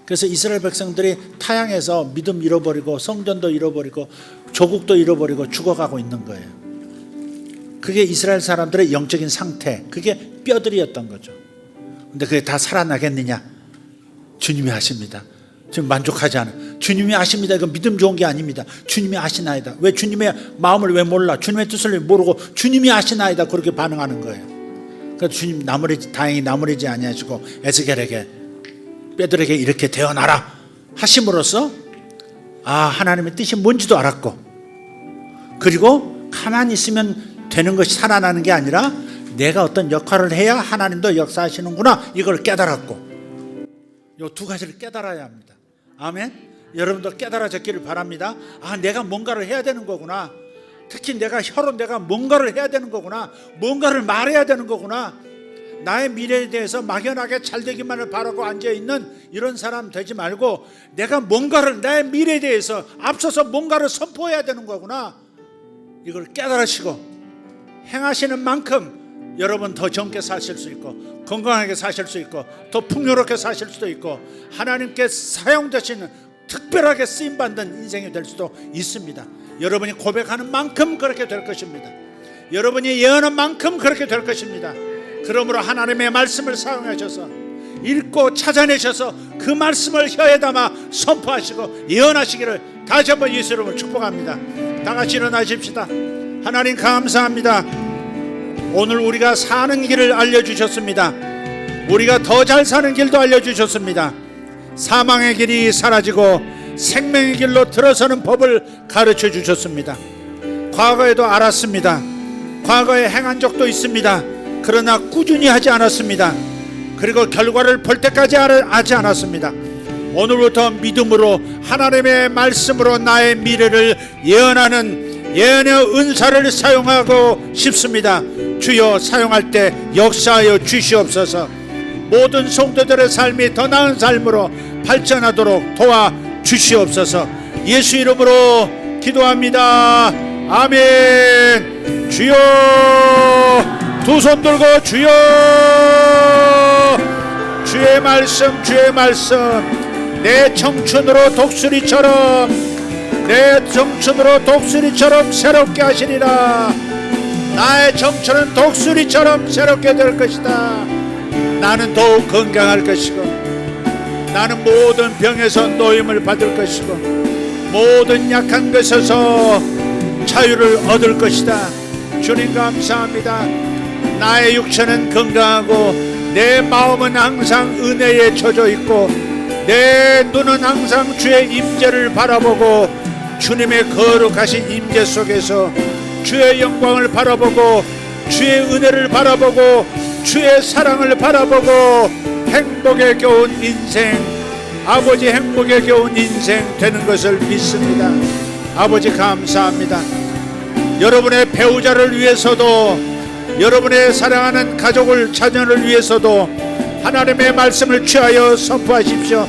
그래서 이스라엘 백성들이 타향해서 믿음 잃어버리고 성전도 잃어버리고 조국도 잃어버리고 죽어가고 있는 거예요. 그게 이스라엘 사람들의 영적인 상태, 그게 뼈들이었던 거죠. 근데 그게 다 살아나겠느냐? 주님이 아십니다. 지금 만족하지 않아요. 주님이 아십니다. 이건 믿음 좋은 게 아닙니다. 주님이 아시나이다. 왜 주님의 마음을 왜 몰라? 주님의 뜻을 모르고 주님이 아시나이다. 그렇게 반응하는 거예요. 그래서 주님 다행히 나무리지 아니하시고 에스겔에게 뼈들에게 이렇게 되어나라 하심으로써 하나님의 뜻이 뭔지도 알았고, 그리고 가만히 있으면 되는 것이 살아나는 게 아니라 내가 어떤 역할을 해야 하나님도 역사하시는구나, 이걸 깨달았고, 이 두 가지를 깨달아야 합니다. 아멘. 여러분도 깨달아졌기를 바랍니다. 내가 뭔가를 해야 되는 거구나. 특히 내가 뭔가를 해야 되는 거구나. 뭔가를 말해야 되는 거구나. 나의 미래에 대해서 막연하게 잘 되기만을 바라고 앉아있는 이런 사람 되지 말고, 내가 나의 미래에 대해서 앞서서 뭔가를 선포해야 되는 거구나. 이걸 깨달으시고 행하시는 만큼 여러분 더 젊게 사실 수 있고 건강하게 사실 수 있고 더 풍요롭게 사실 수도 있고 하나님께 사용되시는 특별하게 쓰임받는 인생이 될 수도 있습니다. 여러분이 고백하는 만큼 그렇게 될 것입니다. 여러분이 예언한 만큼 그렇게 될 것입니다. 그러므로 하나님의 말씀을 사용하셔서 읽고 찾아내셔서 그 말씀을 혀에 담아 선포하시고 예언하시기를 다시 한번 예수 이름으로 축복합니다. 다 같이 일어나십시다. 하나님 감사합니다. 오늘 우리가 사는 길을 알려주셨습니다. 우리가 더 잘 사는 길도 알려주셨습니다. 사망의 길이 사라지고 생명의 길로 들어서는 법을 가르쳐 주셨습니다. 과거에도 알았습니다. 과거에 행한 적도 있습니다. 그러나 꾸준히 하지 않았습니다. 그리고 결과를 볼 때까지 하지 않았습니다. 오늘부터 믿음으로 하나님의 말씀으로 나의 미래를 예언하는 예언의 은사를 사용하고 싶습니다. 주여, 사용할 때 역사하여 주시옵소서. 모든 성도들의 삶이 더 나은 삶으로 발전하도록 도와주시옵소서. 예수 이름으로 기도합니다. 아멘. 주여, 두 손 들고 주여, 주의 말씀, 주의 말씀, 내 청춘으로 독수리처럼 새롭게 하시리라. 나의 청춘은 독수리처럼 새롭게 될 것이다. 나는 더욱 건강할 것이고, 나는 모든 병에서 노임을 받을 것이고, 모든 약한 것에서 자유를 얻을 것이다. 주님 감사합니다. 나의 육체는 건강하고 내 마음은 항상 은혜에 젖어 있고 내 눈은 항상 주의 임재를 바라보고 주님의 거룩하신 임재 속에서 주의 영광을 바라보고 주의 은혜를 바라보고 주의 사랑을 바라보고 행복에 겨운 인생, 아버지 행복에 겨운 인생 되는 것을 믿습니다. 아버지 감사합니다. 여러분의 배우자를 위해서도, 여러분의 사랑하는 가족을, 자녀를 위해서도 하나님의 말씀을 취하여 선포하십시오.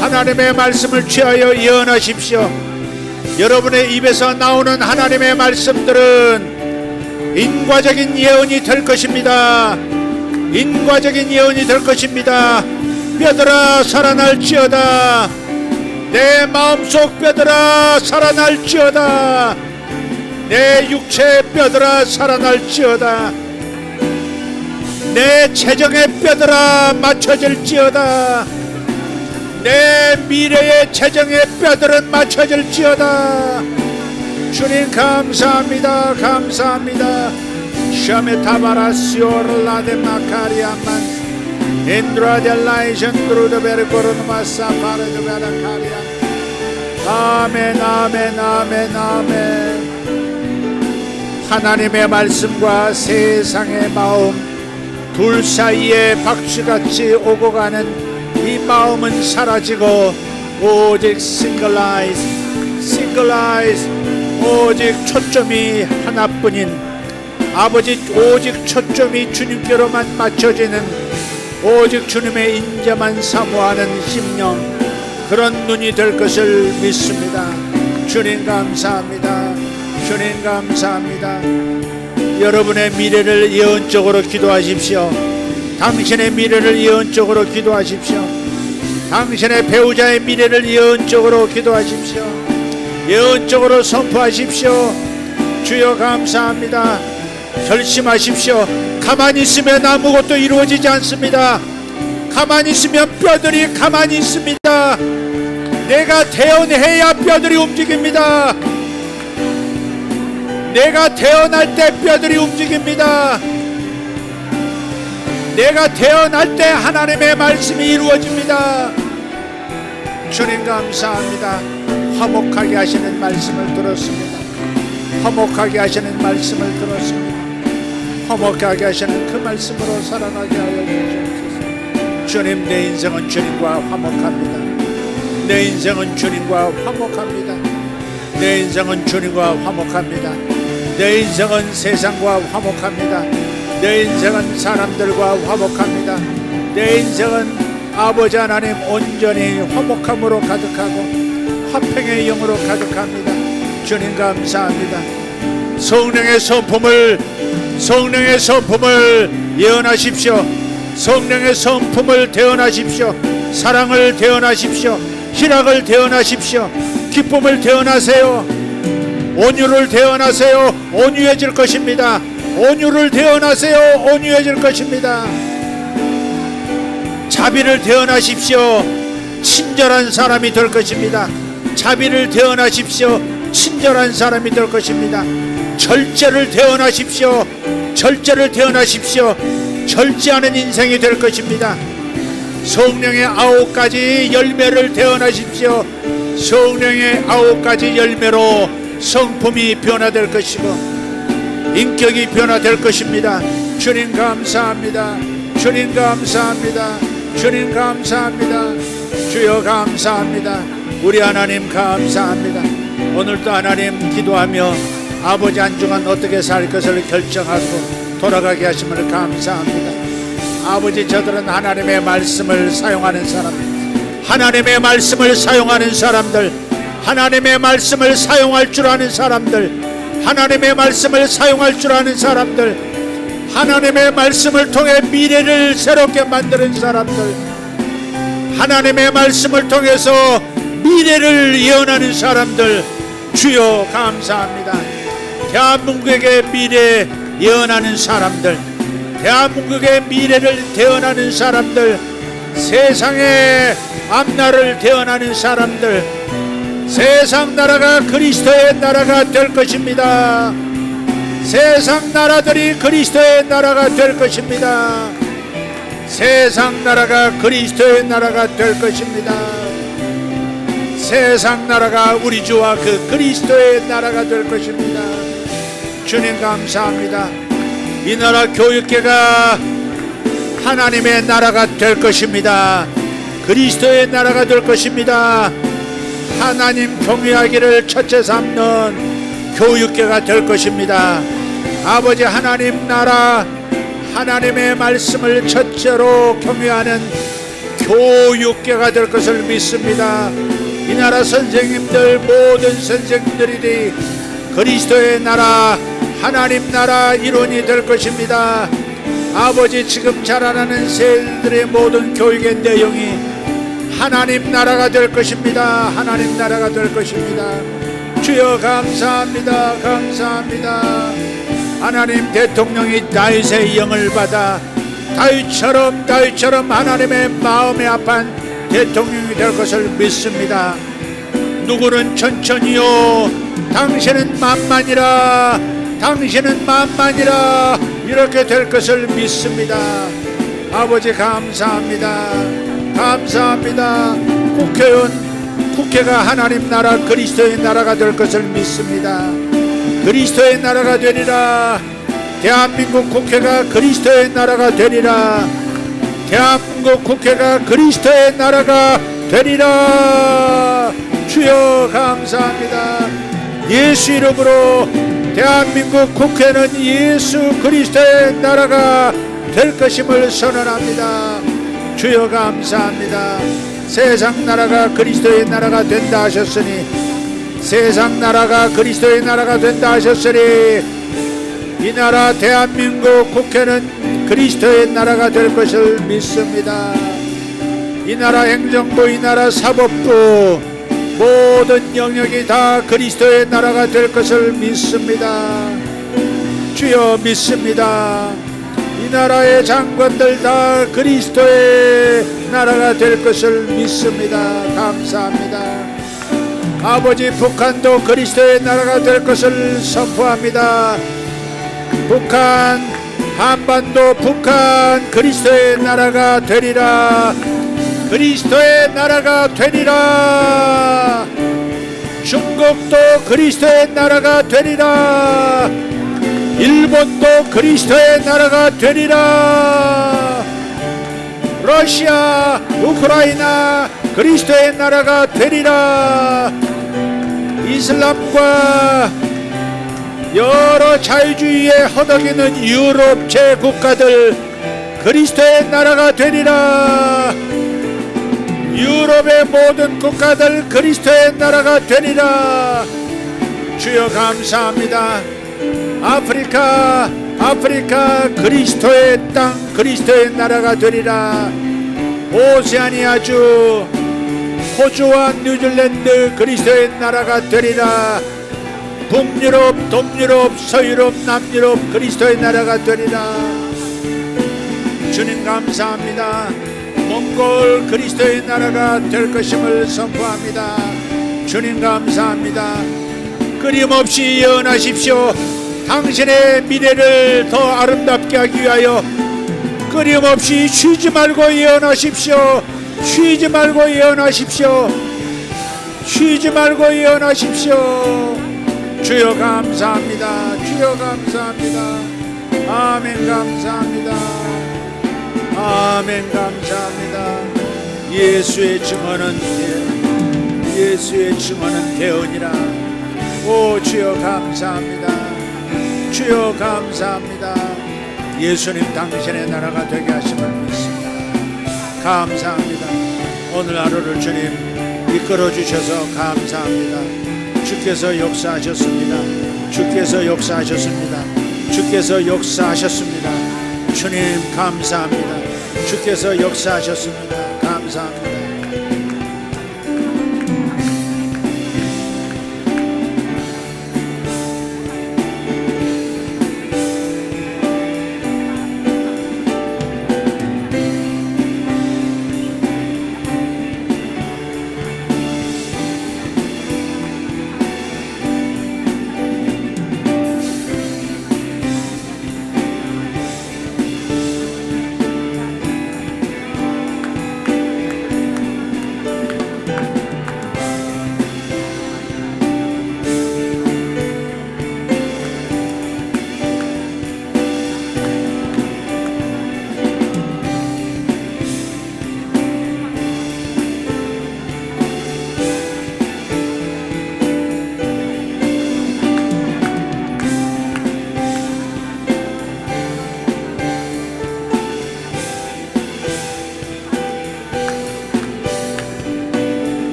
하나님의 말씀을 취하여 예언하십시오. 여러분의 입에서 나오는 하나님의 말씀들은 인과적인 예언이 될 것입니다. 인과적인 예언이 될 것입니다. 뼈들아 살아날지어다. 내 마음속 뼈들아 살아날지어다. 내 육체의 뼈들아 살아날지어다. 내 재정의 뼈들아 맞춰질지어다. 내 미래의 재정의 뼈들은 맞춰질지어다. 주님 감사합니다. 감사합니다. 샤메타바라시오르라데 마카리아만 엔드라델라이션드루드베르고르노마사파르드베라카리아. 아멘 아멘 아멘 아멘. 하나님의 말씀과 세상의 마음 둘 사이에 박쥐같이 오고 가는 이 마음은 사라지고 오직 싱글라이즈 오직 초점이 하나뿐인 아버지, 오직 초점이 주님께로만 맞춰지는 오직 주님의 인자만 사모하는 심령, 그런 눈이 될 것을 믿습니다. 주님 감사합니다. 주님 감사합니다. 여러분의 미래를 예언적으로 기도하십시오. 당신의 미래를 예언적으로 기도하십시오. 당신의 배우자의 미래를 예언적으로 기도하십시오. 예언적으로 선포하십시오. 주여 감사합니다. 결심하십시오. 가만히 있으면 아무것도 이루어지지 않습니다. 가만히 있으면 뼈들이 가만히 있습니다. 내가 태어나야 뼈들이 움직입니다. 내가 태어날 때 뼈들이 움직입니다. 내가 태어날 때 하나님의 말씀이 이루어집니다. 주님 감사합니다. 화목하게 하시는 말씀을 들었습니다. 화목하게 하시는 말씀을 들었습니다. 화목하게 하시는 그 말씀으로 살아가게 하여 주옵소서. 주님, 내 인생은 주님과 화목합니다. 내 인생은 주님과 화목합니다. 내 인생은 주님과 화목합니다. 내 인생은 세상과 화목합니다. 내 인생은 사람들과 화목합니다. 내 인생은 아버지 하나님 온전히 화목함으로 가득하고 화평의 영으로 가득합니다. 주님 감사합니다. 성령의 성품을 예언하십시오. 성령의 성품을 대언하십시오. 사랑을 대언하십시오. 희락을 대언하십시오. 기쁨을 대언하세요. 온유를 대언하세요. 온유해질 것입니다. 온유를 대언하세요. 온유해질 것입니다. 자비를 대언하십시오. 친절한 사람이 될 것입니다. 자비를 대언하십시오. 친절한 사람이 될 것입니다. 절제를 대언하십시오. 절제를 대언하십시오. 절제하는 인생이 될 것입니다. 성령의 9가지 열매를 대언하십시오. 성령의 9가지 열매로 성품이 변화될 것이고 인격이 변화될 것입니다. 주님 감사합니다. 주님 감사합니다. 주님 감사합니다. 주여 감사합니다. 우리 하나님 감사합니다. 오늘도 하나님 기도하며 아버지 한 주간 어떻게 살 것을 결정하고 돌아가게 하심을 감사합니다. 아버지, 저들은 하나님의 말씀을 사용하는 사람들, 하나님의 말씀을 사용하는 사람들, 하나님의 말씀을 사용할 줄 아는 사람들, 하나님의 말씀을 사용할 줄 아는 사람들, 하나님의 말씀을 통해 미래를 새롭게 만드는 사람들, 하나님의 말씀을 통해서 미래를 예언하는 사람들, 주여 감사합니다. 대한민국의 미래 예언하는 사람들, 대한민국의 미래를 대언하는 사람들, 세상의 앞날을 대언하는 사람들, 세상 나라가 그리스도의 나라가 될 것입니다. 세상 나라들이 그리스도의 나라가 될 것입니다. 세상 나라가 그리스도의 나라가 될 것입니다. 세상 나라가 우리 주와 그 그리스도의 나라가 될 것입니다. 주님 감사합니다. 이 나라 교육계가 하나님의 나라가 될 것입니다. 그리스도의 나라가 될 것입니다. 하나님 경외하기를 첫째 삼는 교육계가 될 것입니다. 아버지 하나님 나라, 하나님의 말씀을 첫째로 경외하는 교육계가 될 것을 믿습니다. 이 나라 선생님들, 모든 선생님들이 그리스도의 나라, 하나님 나라 일원이 될 것입니다. 아버지, 지금 자라나는 세대들의 모든 교육의 내용이 하나님 나라가 될 것입니다. 하나님 나라가 될 것입니다. 주여 감사합니다. 감사합니다. 하나님, 대통령이 다윗의 영을 받아 다윗처럼 하나님의 마음에 합한 대통령이 될 것을 믿습니다. 누구는 천천히요, 당신은 만만이라, 당신은 만만이라, 이렇게 될 것을 믿습니다. 아버지 감사합니다. 감사합니다. 국회가 하나님 나라 그리스도의 나라가 될 것을 믿습니다. 그리스도의 나라가 되리라. 대한민국 국회가 그리스도의 나라가 되리라. 대한민국 국회가 그리스도의 나라가 되리라. 주여 감사합니다. 예수 이름으로 대한민국 국회는 예수 그리스도의 나라가 될 것임을 선언합니다. 주여 감사합니다. 세상 나라가 그리스도의 나라가 된다 하셨으니, 세상 나라가 그리스도의 나라가 된다 하셨으니, 이 나라 대한민국 국회는 그리스도의 나라가 될 것을 믿습니다. 이 나라 행정부, 이 나라 사법부, 모든 영역이 다 그리스도의 나라가 될 것을 믿습니다. 주여 믿습니다. 이 나라의 장관들 다 그리스도의 나라가 될 것을 믿습니다. 감사합니다. 아버지, 북한도 그리스도의 나라가 될 것을 선포합니다. 북한, 한반도, 북한 그리스도의 나라가 되리라. 그리스도의 나라가 되리라. 중국도 그리스도의 나라가 되리라. 일본도 그리스도의 나라가 되리라. 러시아, 우크라이나 그리스도의 나라가 되리라. 이슬람과 여러 자유주의에 허덕이는 유럽 제국가들 그리스도의 나라가 되리라. 유럽의 모든 국가들 그리스도의 나라가 되리라. 주여 감사합니다. 아프리카 그리스도의 땅 그리스도의 나라가 되리라. 오세아니아주 호주와 뉴질랜드 그리스도의 나라가 되리라. 북유럽, 동유럽, 서유럽, 남유럽 그리스도의 나라가 되리라. 주님 감사합니다. 몽골 그리스도의 나라가 될 것임을 선포합니다. 주님 감사합니다. 끊임없이 예언하십시오. 당신의 미래를 더 아름답게 하기 위하여 끊임없이 쉬지 말고 예언하십시오. 쉬지 말고 예언하십시오. 쉬지 말고 예언하십시오. 주여 감사합니다. 주여 감사합니다. 아멘 감사합니다. 아멘 감사합니다. 예수의 증언은 예수의 증언은 대언이라. 오 주여 감사합니다. 주여 감사합니다. 예수님 당신의 나라가 되게 하심을 믿습니다. 감사합니다. 오늘 하루를 주님 이끌어 주셔서 감사합니다. 주께서 역사하셨습니다. 주께서 역사하셨습니다. 주께서 역사하셨습니다. 주님 감사합니다. 주께서 역사하셨습니다. 감사합니다.